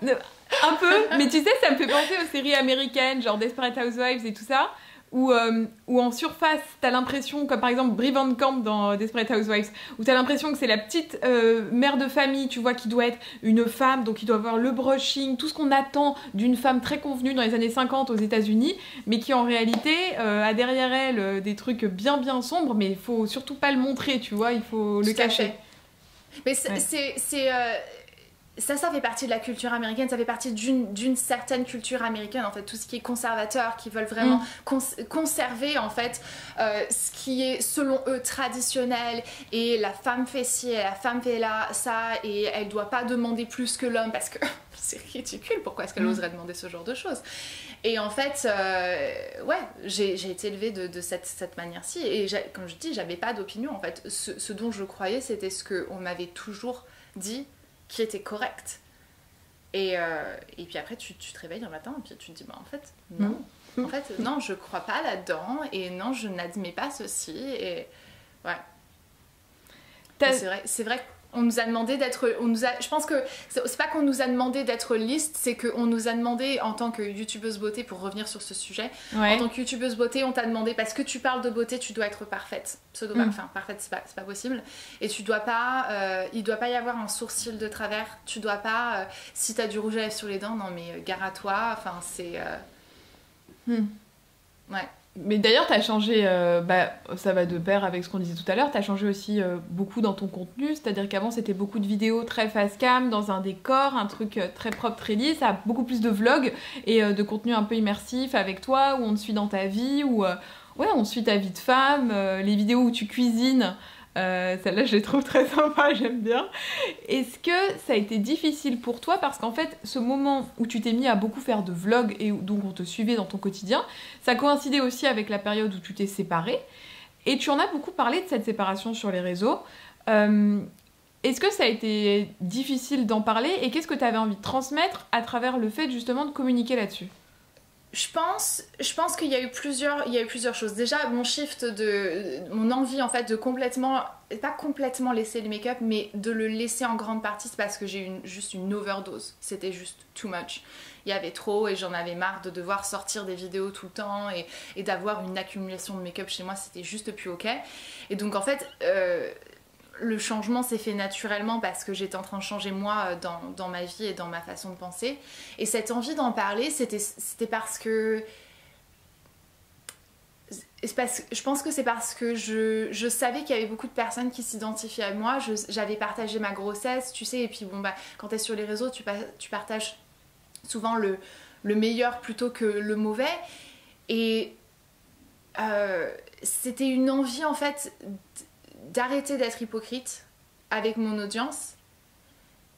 Un peu, mais tu sais, ça me fait penser aux séries américaines, genre Desperate Housewives et tout ça, où en surface, t'as l'impression, comme par exemple Brie Van Camp dans Desperate Housewives, où t'as l'impression que c'est la petite mère de famille, tu vois, qui doit être une femme, donc qui doit avoir le brushing, tout ce qu'on attend d'une femme très convenue dans les années 50 aux États-Unis, mais qui en réalité a derrière elle des trucs bien bien sombres, mais il faut surtout pas le montrer, tu vois, il faut le cacher. Mais ça fait partie de la culture américaine, ça fait partie d'une certaine culture américaine, en fait, tout ce qui est conservateur, qui veulent vraiment conserver, en fait, ce qui est, selon eux, traditionnel, et la femme fait ci, et la femme fait là, ça, et elle doit pas demander plus que l'homme, parce que c'est ridicule, pourquoi est-ce qu'elle oserait demander ce genre de choses? Et en fait, j'ai été élevée de cette manière-ci, et comme je dis, j'avais pas d'opinion, en fait. Ce dont je croyais, c'était ce qu'on m'avait toujours dit, qui était correct. Et puis après, tu te réveilles un matin et puis tu te dis, en fait, non. En fait, non, je crois pas là-dedans, et non, je n'admets pas ceci, et ouais. C'est vrai On nous a demandé d'être... Je pense que c'est pas qu'on nous a demandé d'être liste, c'est qu'on nous a demandé en tant que youtubeuse beauté, pour revenir sur ce sujet, en tant que youtubeuse beauté, on t'a demandé, parce que tu parles de beauté, tu dois être parfaite. Enfin, parfaite, c'est pas possible. Et tu dois pas... il doit pas y avoir un sourcil de travers. Tu dois pas... si t'as du rouge à lèvres sur les dents, non mais gare à toi. Enfin, c'est... Ouais. Mais d'ailleurs, t'as changé, ça va de pair avec ce qu'on disait tout à l'heure, t'as changé aussi beaucoup dans ton contenu, c'est-à-dire qu'avant c'était beaucoup de vidéos très face cam, dans un décor, un truc très propre, très lisse, ça a beaucoup plus de vlogs et de contenu un peu immersif avec toi, où on te suit dans ta vie, où on suit ta vie de femme, les vidéos où tu cuisines, celle-là je les trouve très sympa, j'aime bien. Est-ce que ça a été difficile pour toi, parce qu'en fait ce moment où tu t'es mis à beaucoup faire de vlogs et donc on te suivait dans ton quotidien, ça coïncidait aussi avec la période où tu t'es séparée et tu en as beaucoup parlé de cette séparation sur les réseaux. Est-ce que ça a été difficile d'en parler et qu'est-ce que tu avais envie de transmettre à travers le fait justement de communiquer là-dessus? Je pense qu'il y a eu plusieurs choses. Déjà, mon envie en fait de pas complètement laisser le make-up, mais de le laisser en grande partie, c'est parce que j'ai eu juste une overdose. C'était juste too much. Il y avait trop et j'en avais marre de devoir sortir des vidéos tout le temps et d'avoir une accumulation de make-up chez moi, c'était juste plus ok. Et donc en fait... le changement s'est fait naturellement parce que j'étais en train de changer moi dans ma vie et dans ma façon de penser. Et cette envie d'en parler, c'était parce que... Je pense que c'est parce que je savais qu'il y avait beaucoup de personnes qui s'identifiaient à moi. J'avais partagé ma grossesse, tu sais, et puis bon, quand t'es sur les réseaux, tu partages souvent le meilleur plutôt que le mauvais. Et c'était une envie en fait... d'arrêter d'être hypocrite avec mon audience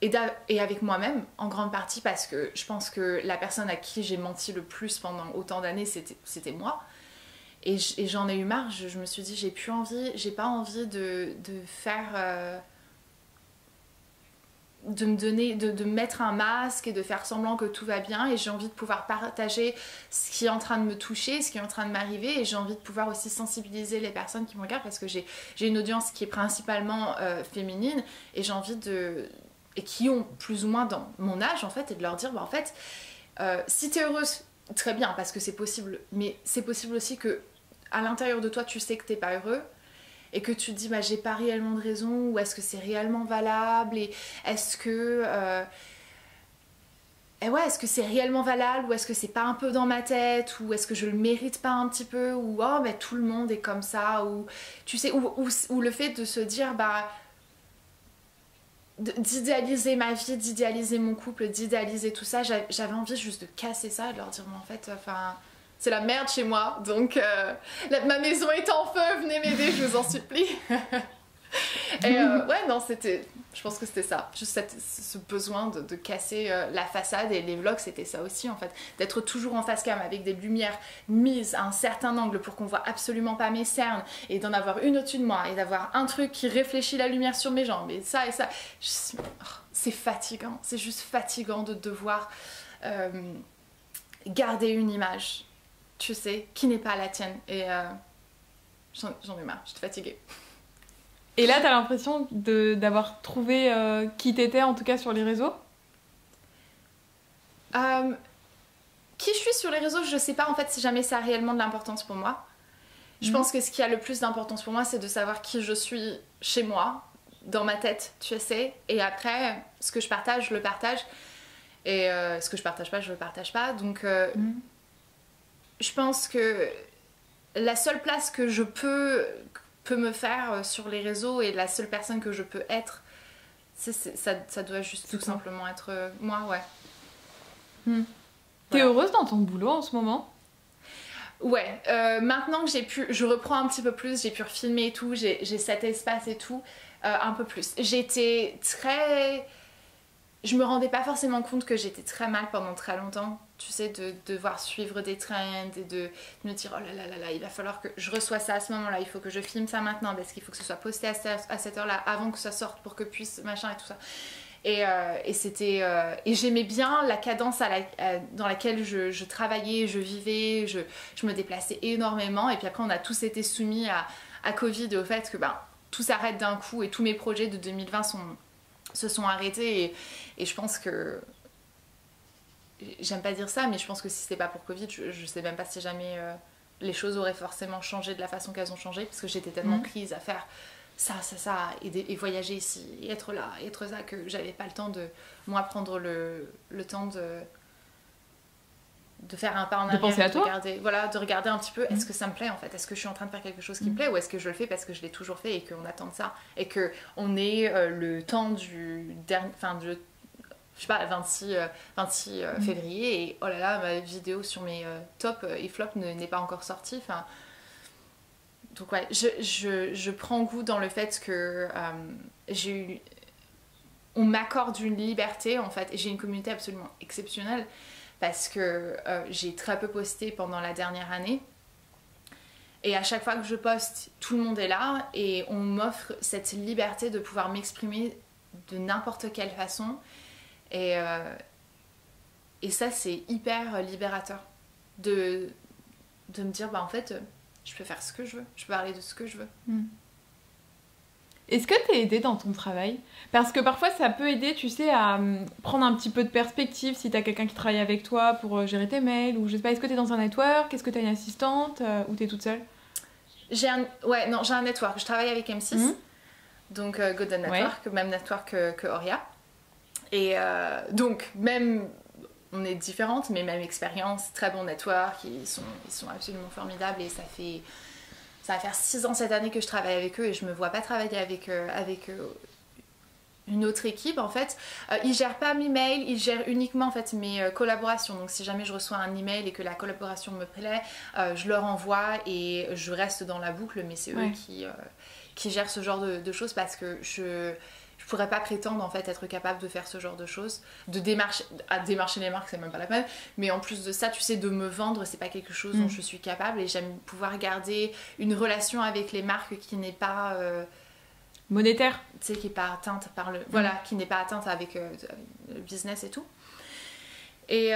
et avec moi-même en grande partie, parce que je pense que la personne à qui j'ai menti le plus pendant autant d'années c'était moi et j'en ai eu marre. Je me suis dit j'ai pas envie de faire de me mettre un masque et de faire semblant que tout va bien, et j'ai envie de pouvoir partager ce qui est en train de me toucher, ce qui est en train de m'arriver, et j'ai envie de pouvoir aussi sensibiliser les personnes qui me regardent, parce que j'ai une audience qui est principalement féminine, et j'ai envie et qui ont plus ou moins dans mon âge en fait, et de leur dire en fait si t'es heureuse, très bien, parce que c'est possible, mais c'est possible aussi que à l'intérieur de toi tu sais que t'es pas heureux et que tu te dis j'ai pas réellement de raison, ou est-ce que c'est réellement valable, et est-ce que est-ce que c'est réellement valable, ou est-ce que c'est pas un peu dans ma tête, ou est-ce que je le mérite pas un petit peu, ou tout le monde est comme ça, ou tu sais, ou le fait de se dire d'idéaliser ma vie, d'idéaliser mon couple, d'idéaliser tout ça, j'avais envie juste de casser ça, de leur dire en fait c'est la merde chez moi, donc ma maison est en feu, venez m'aider, je vous en supplie. Et je pense que c'était ça, juste ce besoin de casser la façade, et les vlogs c'était ça aussi en fait, d'être toujours en face cam avec des lumières mises à un certain angle pour qu'on voit absolument pas mes cernes, et d'en avoir une au-dessus de moi, et d'avoir un truc qui réfléchit la lumière sur mes jambes, et ça, c'est fatigant, c'est juste fatigant de devoir garder une image, tu sais, qui n'est pas la tienne, et j'en ai marre, je suis fatiguée. Et là, t'as l'impression d'avoir trouvé qui t'étais, en tout cas sur les réseaux? Qui je suis sur les réseaux, je sais pas en fait si jamais ça a réellement de l'importance pour moi. Je pense que ce qui a le plus d'importance pour moi, c'est de savoir qui je suis chez moi, dans ma tête, tu sais. Et après, ce que je partage, je le partage. Et ce que je partage pas, je le partage pas. Donc, je pense que la seule place que je peux me faire sur les réseaux, et la seule personne que je peux être, ça doit juste tout simplement être moi, ouais. T'es heureuse dans ton boulot en ce moment? Ouais, maintenant que je reprends un petit peu plus, j'ai pu refilmer et tout, j'ai cet espace et tout, un peu plus. J'étais très... Je me rendais pas forcément compte que j'étais très mal pendant très longtemps, tu sais, de devoir suivre des trends et de me dire oh là là, il va falloir que je reçois ça à ce moment-là, il faut que je filme ça maintenant parce qu'il faut que ce soit posté à cette heure-là avant que ça sorte pour que puisse machin et tout ça. Et c'était et j'aimais bien la cadence dans laquelle je travaillais, je vivais, je me déplaçais énormément, et puis après on a tous été soumis à Covid et au fait que tout s'arrête d'un coup et tous mes projets de 2020 se sont arrêtés et je pense que j'aime pas dire ça, mais je pense que si c'était pas pour Covid, je sais même pas si jamais les choses auraient forcément changé de la façon qu'elles ont changé, parce que j'étais tellement prise à faire ça, et voyager ici, et être là, et être ça, que j'avais pas le temps de, moi, prendre le temps de faire un pas en arrière, de penser à toi. De regarder un petit peu, est-ce que ça me plaît en fait, est-ce que je suis en train de faire quelque chose qui me plaît, ou est-ce que je le fais parce que je l'ai toujours fait et qu'on attend de ça, et qu'on ait le temps du dernier, enfin je sais pas, 26 février, et oh là là, ma vidéo sur mes tops et flops n'est pas encore sortie, enfin... Donc ouais, je prends goût dans le fait que on m'accorde une liberté en fait, et j'ai une communauté absolument exceptionnelle, parce que j'ai très peu posté pendant la dernière année. Et à chaque fois que je poste, tout le monde est là et on m'offre cette liberté de pouvoir m'exprimer de n'importe quelle façon. Et ça, c'est hyper libérateur de me dire, bah en fait, je peux faire ce que je veux, je peux parler de ce que je veux. Est-ce que t'es aidée dans ton travail? Parce que parfois ça peut aider, tu sais, à prendre un petit peu de perspective si t'as quelqu'un qui travaille avec toi pour gérer tes mails, ou je sais pas, est-ce que t'es dans un network? Est-ce que t'as une assistante ou t'es toute seule? J'ai un network, je travaille avec M6, donc Golden Network, même network que Oria. Et donc, même, on est différentes, mais même expérience, très bon network, ils sont absolument formidables, et ça va faire 6 ans cette année que je travaille avec eux, et je me vois pas travailler avec une autre équipe en fait. Ils gèrent pas mes mails, ils gèrent uniquement en fait mes collaborations. Donc si jamais je reçois un email et que la collaboration me plaît, je leur envoie et je reste dans la boucle, mais c'est eux qui gèrent ce genre de choses, parce que je pourrais pas prétendre en fait être capable de faire ce genre de choses, de démarcher les marques, c'est même pas la peine, mais en plus de ça, tu sais, de me vendre, c'est pas quelque chose dont je suis capable, et j'aime pouvoir garder une relation avec les marques qui n'est pas monétaire, tu sais, qui n'est pas atteinte par le qui n'est pas atteinte avec le business et tout. Et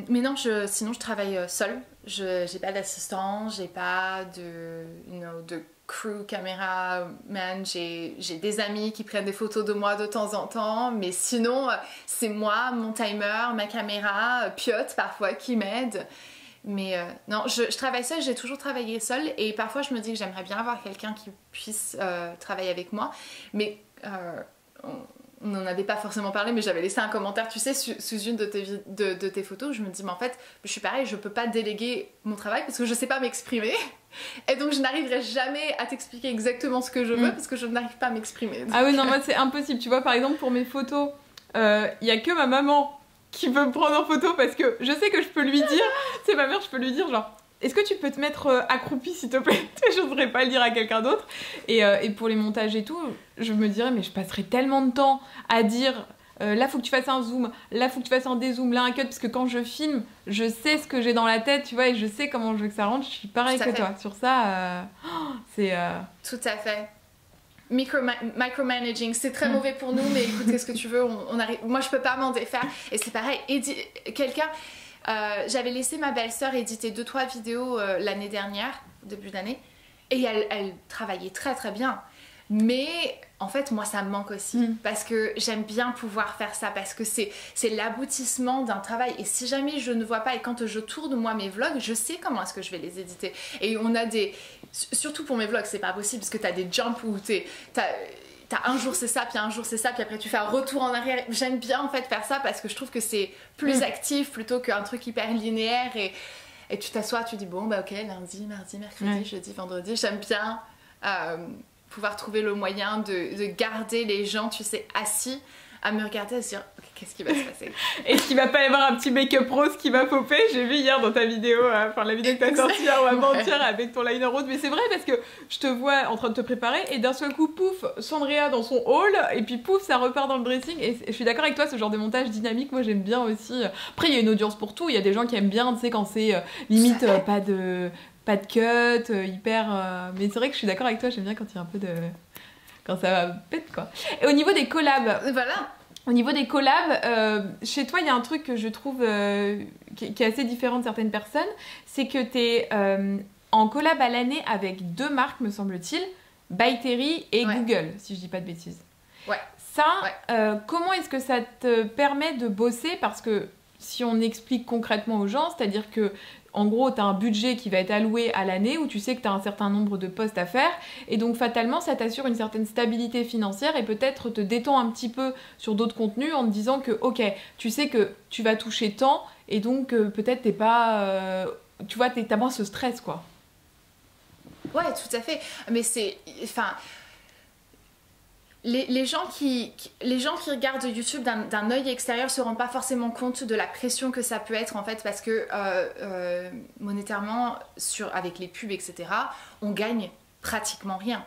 mais non, sinon je travaille seule, j'ai pas d'assistant, j'ai pas de crew caméraman, j'ai des amis qui prennent des photos de moi de temps en temps, mais sinon c'est moi, mon timer, ma caméra, Piotr parfois qui m'aide. Mais non, je travaille seule, j'ai toujours travaillé seule, et parfois je me dis que j'aimerais bien avoir quelqu'un qui puisse travailler avec moi, mais on n'en avait pas forcément parlé, mais j'avais laissé un commentaire, tu sais, sous une de tes photos, où je me dis, mais en fait, je suis pareil, je peux pas déléguer mon travail parce que je sais pas m'exprimer, et donc je n'arriverai jamais à t'expliquer exactement ce que je veux parce que je n'arrive pas à m'exprimer. Ah oui, non, moi c'est impossible, tu vois, par exemple pour mes photos, y a que ma maman qui peut me prendre en photo, parce que je sais que je peux lui dire, c'est ma mère, je peux lui dire genre, est-ce que tu peux te mettre accroupie s'il te plaît? Je n'oserais pas le dire à quelqu'un d'autre. Et pour les montages et tout, je me dirais, mais je passerais tellement de temps à dire, là faut que tu fasses un zoom, là faut que tu fasses un dézoom, là un cut, parce que quand je filme, je sais ce que j'ai dans la tête, tu vois, et je sais comment je veux que ça rentre. Je suis pareil que toi. Sur ça, c'est... Tout à fait. Micromanaging, c'est très mauvais pour nous, mais écoute, qu'est-ce que tu veux, on arrive... Moi je peux pas m'en défaire, et c'est pareil, j'avais laissé ma belle-sœur éditer 2-3 vidéos l'année dernière, début d'année, et elle travaillait très très bien, mais en fait moi ça me manque aussi, parce que j'aime bien pouvoir faire ça, parce que c'est l'aboutissement d'un travail, et si jamais je ne vois pas, et quand je tourne moi mes vlogs, je sais comment est-ce que je vais les éditer, et on a surtout pour mes vlogs c'est pas possible, parce que t'as des jumps où t'as un jour c'est ça, puis un jour c'est ça, puis après tu fais un retour en arrière. J'aime bien en fait faire ça, parce que je trouve que c'est plus actif plutôt qu'un truc hyper linéaire, et tu t'assois, tu dis bon bah ok, lundi, mardi, mercredi, jeudi, vendredi. J'aime bien pouvoir trouver le moyen de garder les gens, tu sais, assis à me regarder, à se dire okay, qu'est-ce qui va se passer. Est-ce qu'il va pas y avoir un petit make-up rose qui va popper? J'ai vu hier dans ta vidéo, enfin la vidéo que t'as sortie hier ou avant-hier avec ton liner rose, mais c'est vrai, parce que je te vois en train de te préparer et d'un seul coup, pouf, Sandrea dans son haul, et puis pouf, ça repart dans le dressing, et je suis d'accord avec toi, ce genre de montage dynamique, moi j'aime bien aussi. Après il y a une audience pour tout, il y a des gens qui aiment bien, tu sais, quand c'est limite pas de cut, hyper... Mais c'est vrai que je suis d'accord avec toi, j'aime bien quand il y a un peu de... quand ça pète quoi. Et au niveau des collabs... Voilà. Au niveau des collabs, chez toi, il y a un truc que je trouve qui est assez différent de certaines personnes, c'est que tu es en collab à l'année avec 2 marques, me semble-t-il, By Terry et Ouais. Google, si je dis pas de bêtises. Ouais. Ça, Ouais. comment est-ce que ça te permet de bosser? Parce que si on explique concrètement aux gens, c'est-à-dire que en gros, tu as un budget qui va être alloué à l'année où tu sais que tu as un certain nombre de postes à faire et donc fatalement, ça t'assure une certaine stabilité financière et peut-être te détend un petit peu sur d'autres contenus en te disant que, ok, tu sais que tu vas toucher tant et donc peut-être t'es pas... tu vois, t'as moins ce stress, quoi. Ouais, tout à fait. Mais c'est... Enfin... Les gens qui regardent YouTube d'un œil extérieur se rendent pas forcément compte de la pression que ça peut être en fait parce que monétairement avec les pubs etc on gagne pratiquement rien.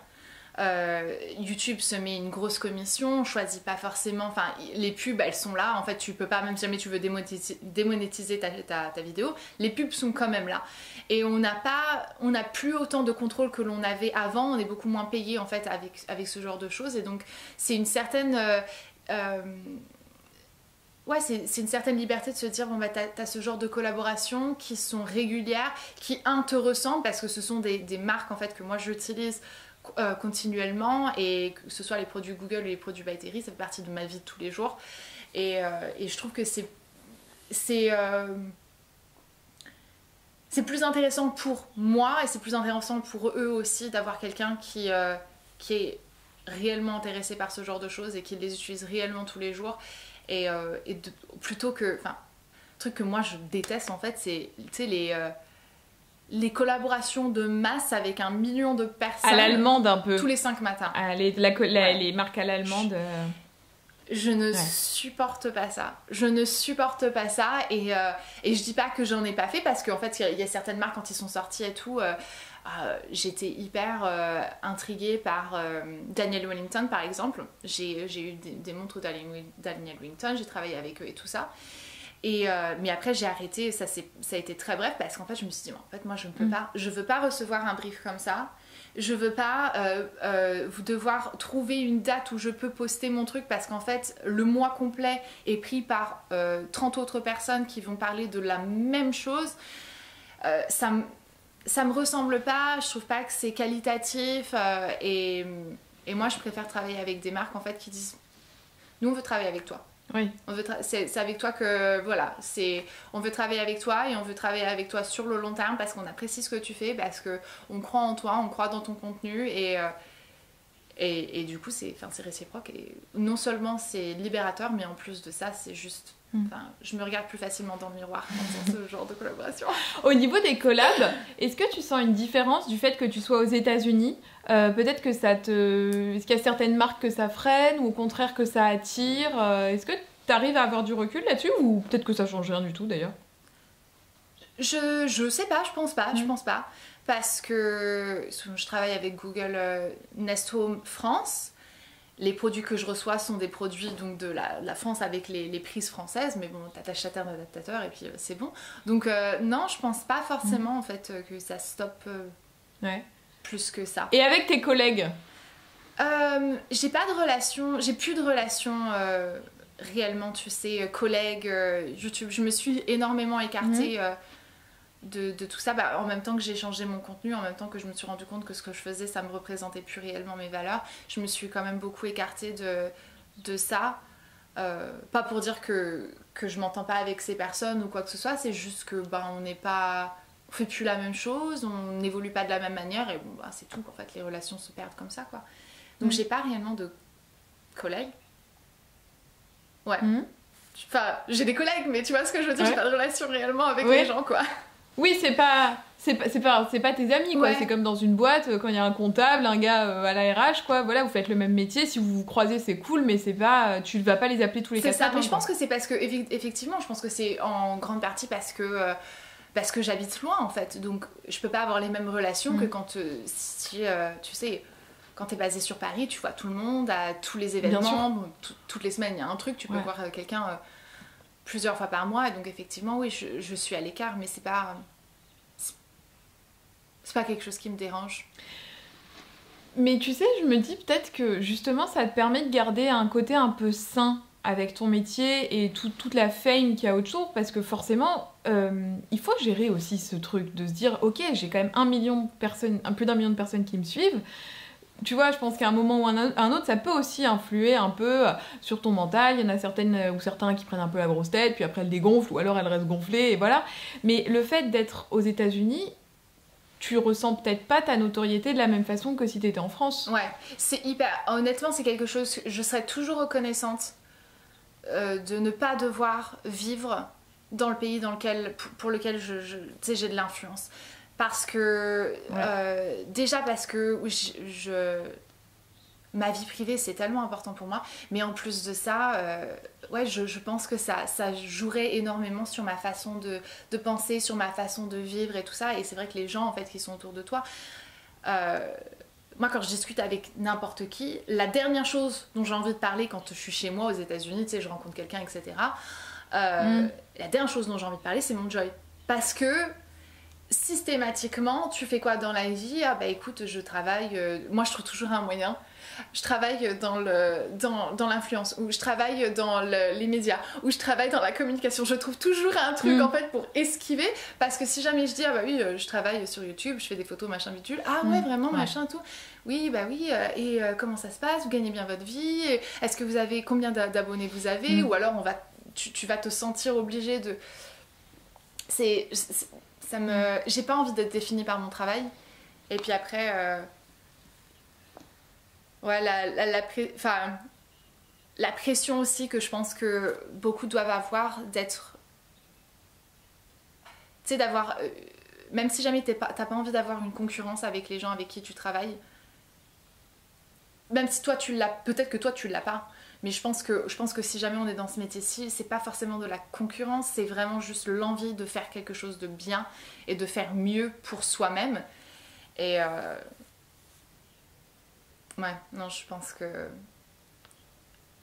YouTube se met une grosse commission, on choisit pas forcément, enfin les pubs elles sont là, en fait tu peux pas, même si jamais tu veux démonétiser ta vidéo, les pubs sont quand même là. Et on n'a plus autant de contrôle que l'on avait avant, on est beaucoup moins payé en fait avec ce genre de choses et donc c'est une certaine... ouais, c'est une certaine liberté de se dire bon bah t'as ce genre de collaborations qui sont régulières, qui te ressemblent parce que ce sont des marques en fait que moi j'utilise continuellement et que ce soit les produits Google ou les produits By Terry, ça fait partie de ma vie de tous les jours et je trouve que c'est plus intéressant pour moi et c'est plus intéressant pour eux aussi d'avoir quelqu'un qui est réellement intéressé par ce genre de choses et qui les utilise réellement tous les jours plutôt que... Enfin, le truc que moi je déteste en fait, c'est les collaborations de masse avec 1 million de personnes. À l'allemande un peu. Tous les 5 matins. Les marques à l'allemande. Je ne supporte pas ça. Je ne supporte pas ça et je dis pas que j'en ai pas fait parce qu'en fait il y a certaines marques quand ils sont sortis et tout j'étais hyper intriguée par Daniel Wellington par exemple. J'ai eu des montres Daniel Wellington, j'ai travaillé avec eux et tout ça. Mais après j'ai arrêté, ça a été très bref parce qu'en fait je me suis dit en fait moi je ne peux pas, je veux pas recevoir un brief comme ça. Je veux pas devoir trouver une date où je peux poster mon truc parce qu'en fait le mois complet est pris par 30 autres personnes qui vont parler de la même chose. Ça me ressemble pas, je trouve pas que c'est qualitatif et moi je préfère travailler avec des marques en fait qui disent nous on veut travailler avec toi. Oui. C'est avec toi que voilà, on veut travailler avec toi et on veut travailler avec toi sur le long terme parce qu'on apprécie ce que tu fais, parce qu'on croit en toi, on croit dans ton contenu et du coup c'est réciproque et non seulement c'est libérateur mais en plus de ça c'est juste je me regarde plus facilement dans le miroir en faisant ce genre de collaboration. Au niveau des collabs, est-ce que tu sens une différence du fait que tu sois aux États-Unis? Peut-être que est-ce qu'il y a certaines marques que ça freine ou au contraire que ça attire? Est-ce que tu arrives à avoir du recul là-dessus ou peut-être que ça change rien du tout d'ailleurs? Je sais pas, je pense pas. Parce que je travaille avec Google Nest Home France. Les produits que je reçois sont des produits donc, de la France avec les prises françaises, mais bon, t'achètes un adaptateur et puis c'est bon. Donc non, je pense pas forcément en fait que ça stoppe plus que ça. Et avec tes collègues? J'ai plus de relation réellement, tu sais, collègues, YouTube. Je me suis énormément écartée de tout ça, en même temps que j'ai changé mon contenu, en même temps que je me suis rendu compte que ce que je faisais ça me représentait plus réellement mes valeurs, je me suis quand même beaucoup écartée de ça, pas pour dire que je m'entends pas avec ces personnes ou quoi que ce soit, c'est juste que on fait plus la même chose, on n'évolue pas de la même manière et bon, c'est tout, en fait les relations se perdent comme ça quoi. Donc j'ai pas réellement de collègues. Enfin, j'ai des collègues mais tu vois ce que je veux dire, j'ai pas de relation réellement avec les gens quoi. Oui, c'est pas tes amis quoi, c'est comme dans une boîte quand il y a un comptable, un gars à la RH quoi, voilà, vous faites le même métier, si vous vous croisez c'est cool mais c'est pas tu vas pas les appeler tous les 4 matins. C'est ça, mais je pense que c'est parce que effectivement, je pense que c'est en grande partie parce que j'habite loin en fait, donc je peux pas avoir les mêmes relations que quand tu sais, quand t'es basé sur Paris, tu vois tout le monde à tous les événements, toutes les semaines il y a un truc, tu peux voir quelqu'un plusieurs fois par mois et donc effectivement oui je suis à l'écart mais c'est pas quelque chose qui me dérange. Mais tu sais, je me dis peut-être que justement ça te permet de garder un côté un peu sain avec ton métier et toute la fame qu'il y a autour parce que forcément il faut gérer aussi ce truc de se dire ok j'ai quand même 1 million de personnes, plus d'1 million de personnes qui me suivent. tu vois, je pense qu'à un moment ou un autre, ça peut aussi influer un peu sur ton mental. Il y en a certaines ou certains qui prennent un peu la grosse tête, puis après elles dégonflent, ou alors elles restent gonflées, et voilà. Mais le fait d'être aux États-Unis, tu ressens peut-être pas ta notoriété de la même façon que si t'étais en France. Ouais, c'est hyper... Honnêtement, c'est quelque chose que je serais toujours reconnaissante de ne pas devoir vivre dans le pays dans lequel, pour lequel tu sais, j'ai de l'influence. Parce que... déjà parce que ma vie privée, c'est tellement important pour moi. Mais en plus de ça, ouais, je pense que ça jouerait énormément sur ma façon de penser, sur ma façon de vivre et tout ça. Et c'est vrai que les gens, en fait, qui sont autour de toi... moi, quand je discute avec n'importe qui, la dernière chose dont j'ai envie de parler quand je suis chez moi aux États-Unis, tu sais, je rencontre quelqu'un, etc. La dernière chose dont j'ai envie de parler, c'est mon job. Parce que systématiquement, tu fais quoi dans la vie? Ah bah écoute, je travaille. Moi, je trouve toujours un moyen. Je travaille dans l'influence, ou je travaille dans les médias, ou je travaille dans la communication. Je trouve toujours un truc en fait pour esquiver, parce que si jamais je dis ah bah oui, je travaille sur YouTube, je fais des photos machin bidule, ah ouais vraiment machin tout, oui bah oui, et comment ça se passe, vous gagnez bien votre vie, est-ce que vous avez, combien d'abonnés vous avez, ou alors tu vas te sentir obligé de... J'ai pas envie d'être définie par mon travail, et puis après... Ouais, la pression aussi que je pense que beaucoup doivent avoir d'être... Tu sais, d'avoir... même si jamais t'as pas envie d'avoir une concurrence avec les gens avec qui tu travailles, même si toi tu l'as... Peut-être que toi tu l'as pas, mais je pense que si jamais on est dans ce métier-ci, c'est pas forcément de la concurrence, c'est vraiment juste l'envie de faire quelque chose de bien et de faire mieux pour soi-même. Et... Ouais, non, je pense que...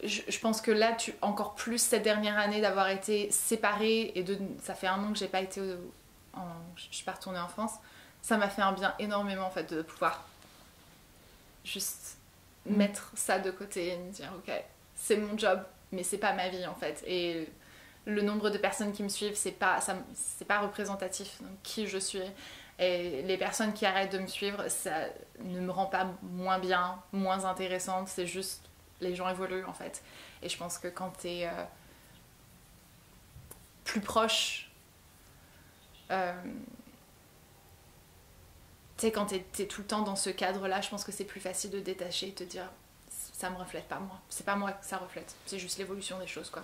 Je pense que là, encore plus cette dernière année d'avoir été séparée, et ça fait 1 an que j'ai pas été... je suis pas retournée en France, ça m'a fait un bien énormément en fait de pouvoir juste mettre ça de côté et me dire ok, c'est mon job, mais c'est pas ma vie en fait. Et le nombre de personnes qui me suivent, c'est pas représentatif de qui je suis. Et les personnes qui arrêtent de me suivre, ça ne me rend pas moins bien, moins intéressante, c'est juste les gens évoluent en fait. Et je pense que quand t'es plus proche, tu sais, quand t'es tout le temps dans ce cadre-là, je pense que c'est plus facile de détacher et de te dire ça me reflète pas moi, c'est pas moi que ça reflète, c'est juste l'évolution des choses quoi.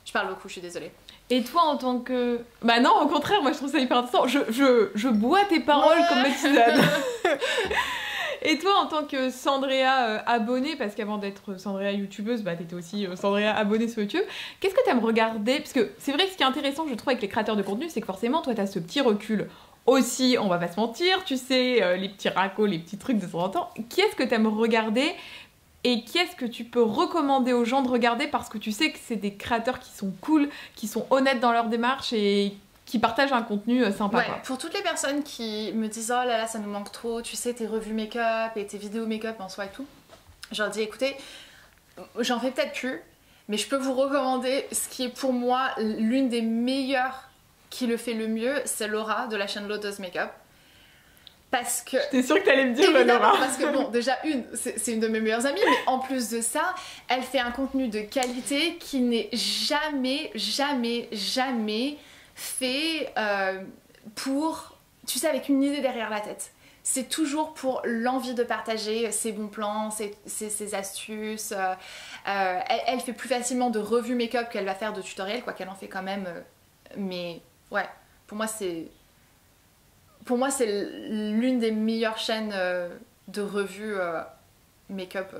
Je parle beaucoup, je suis désolée. Et toi en tant que... Bah non, au contraire, moi je trouve ça hyper intéressant. Je bois tes paroles comme une tisane. Et toi en tant que Sandrea abonnée, parce qu'avant d'être Sandrea youtubeuse, bah t'étais aussi Sandrea abonnée sur YouTube, qu'est-ce que t'aimes regarder? Parce que c'est vrai que ce qui est intéressant je trouve avec les créateurs de contenu, c'est que forcément toi t'as ce petit recul. Aussi, on va pas se mentir, tu sais, les petits racos, les petits trucs de temps en temps. Qui est-ce que t'aimes regarder? Et qui est-ce que tu peux recommander aux gens de regarder parce que tu sais que c'est des créateurs qui sont cool, qui sont honnêtes dans leur démarche et qui partagent un contenu sympa. Ouais, quoi. pour toutes les personnes qui me disent oh là là ça nous manque trop, tu sais tes revues make-up et tes vidéos make-up en soi et tout, je leur dis écoutez, j'en fais peut-être plus, mais je peux vous recommander ce qui est pour moi l'une des meilleures qui le fait le mieux, c'est Laura de la chaîne Lotus Makeup. Parce que... J'étais sûre que t'allais me dire Laura. Parce que bon, déjà c'est une de mes meilleures amies, mais en plus de ça, elle fait un contenu de qualité qui n'est jamais fait pour, tu sais, avec une idée derrière la tête. C'est toujours pour l'envie de partager ses bons plans, ses astuces. Elle fait plus facilement de revues make-up qu'elle va faire de tutoriels, quoi qu'elle en fait quand même. Mais ouais, pour moi c'est l'une des meilleures chaînes de revues make-up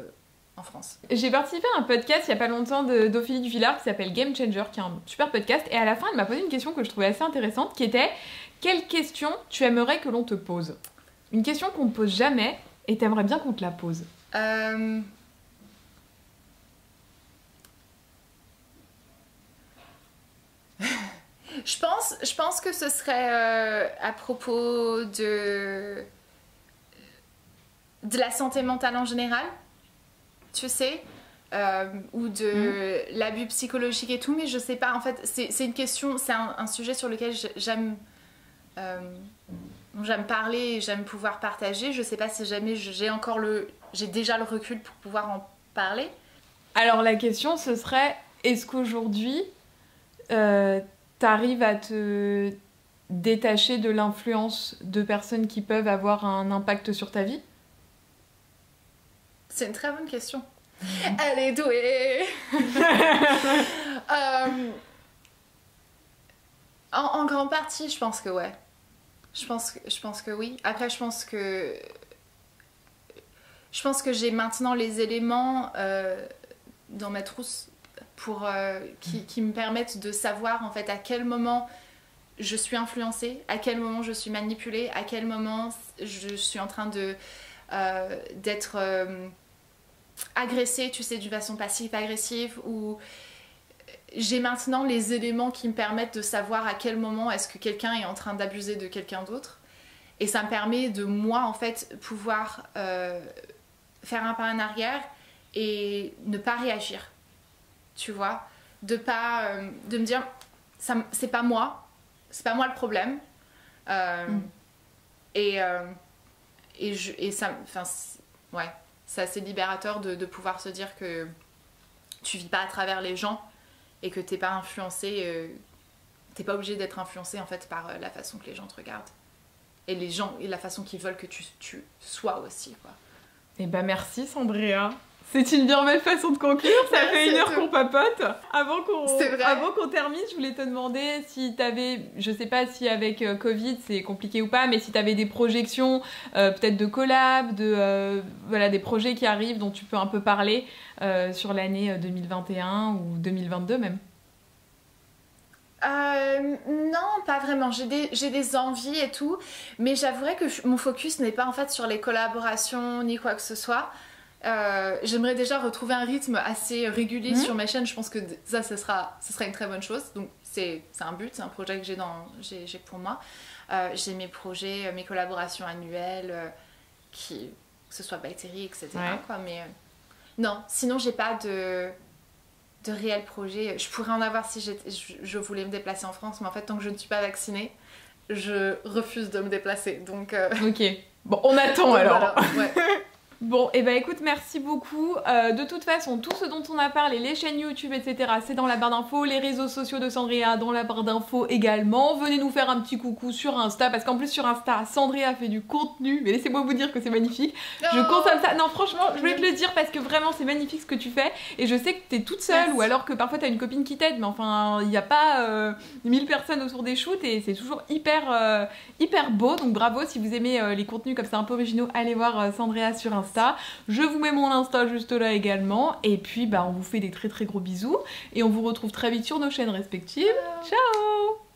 en France. J'ai participé à un podcast il y a pas longtemps d'Ophélie Duvillard qui s'appelle Game Changer, qui est un super podcast, et à la fin elle m'a posé une question que je trouvais assez intéressante, qui était quelle question tu aimerais que l'on te pose? Une question qu'on ne pose jamais et t'aimerais bien qu'on te la pose. Je pense que ce serait à propos de la santé mentale en général, tu sais, ou de l'abus psychologique et tout, mais je sais pas, en fait, c'est une question, c'est un sujet sur lequel j'aime parler et j'aime pouvoir partager. Je sais pas si jamais j'ai encore j'ai déjà le recul pour pouvoir en parler. Alors la question ce serait, est-ce qu'aujourd'hui t'arrives à te détacher de l'influence de personnes qui peuvent avoir un impact sur ta vie? C'est une très bonne question. Elle est douée. En grande partie, je pense que ouais. Je pense que oui. Après, je pense que j'ai maintenant les éléments dans ma trousse qui me permettent de savoir en fait à quel moment je suis influencée, à quel moment je suis manipulée, à quel moment je suis en train d'être agressée, tu sais, d'une façon passive-agressive, ou j'ai maintenant les éléments qui me permettent de savoir à quel moment est-ce que quelqu'un est en train d'abuser de quelqu'un d'autre. Et ça me permet de, moi, en fait, pouvoir faire un pas en arrière et ne pas réagir. Tu vois? De me dire, c'est pas moi le problème. Et ça, enfin, ouais, c'est assez libérateur de pouvoir se dire que tu vis pas à travers les gens et que t'es pas influencé, t'es pas obligé d'être influencé en fait par la façon que les gens te regardent. Et les gens, et la façon qu'ils veulent que tu sois aussi, quoi. Eh ben merci Sandrea. C'est une bien belle façon de conclure, ça fait 1 heure qu'on papote. Avant qu'on termine, je voulais te demander si t'avais, je sais pas si avec Covid c'est compliqué ou pas, mais si t'avais des projections, peut-être de collab, voilà, des projets qui arrivent dont tu peux un peu parler sur l'année 2021 ou 2022 même. Non, pas vraiment. J'ai des envies et tout, mais j'avouerais que mon focus n'est pas en fait sur les collaborations ni quoi que ce soit. J'aimerais déjà retrouver un rythme assez régulier sur ma chaîne. Je pense que ça sera une très bonne chose. Donc c'est un but, c'est un projet que j'ai pour moi. J'ai mes projets, mes collaborations annuelles, que ce soit Bytery, etc. Ouais. Quoi, mais non, sinon j'ai pas de réels projets. Je pourrais en avoir si je voulais me déplacer en France, mais en fait tant que je ne suis pas vaccinée, je refuse de me déplacer. Donc Ok, bon on attend alors. Voilà, ouais. Bon, et bah écoute, merci beaucoup. De toute façon, tout ce dont on a parlé, les chaînes YouTube, etc., c'est dans la barre d'infos, les réseaux sociaux de Sandrea dans la barre d'infos également. Venez nous faire un petit coucou sur Insta, parce qu'en plus sur Insta, Sandrea fait du contenu, mais laissez-moi vous dire que c'est magnifique. Je consomme ça. Non, franchement, je voulais te le dire parce que vraiment, c'est magnifique ce que tu fais. Et je sais que t'es toute seule, ou alors que parfois t'as une copine qui t'aide, mais enfin, il n'y a pas 1000 personnes autour des shoots, et c'est toujours hyper beau. Donc bravo, si vous aimez les contenus comme ça un peu originaux, allez voir Sandrea sur Insta. Je vous mets mon Insta juste là également. Et puis, bah, on vous fait des très très gros bisous. Et on vous retrouve très vite sur nos chaînes respectives. Ciao!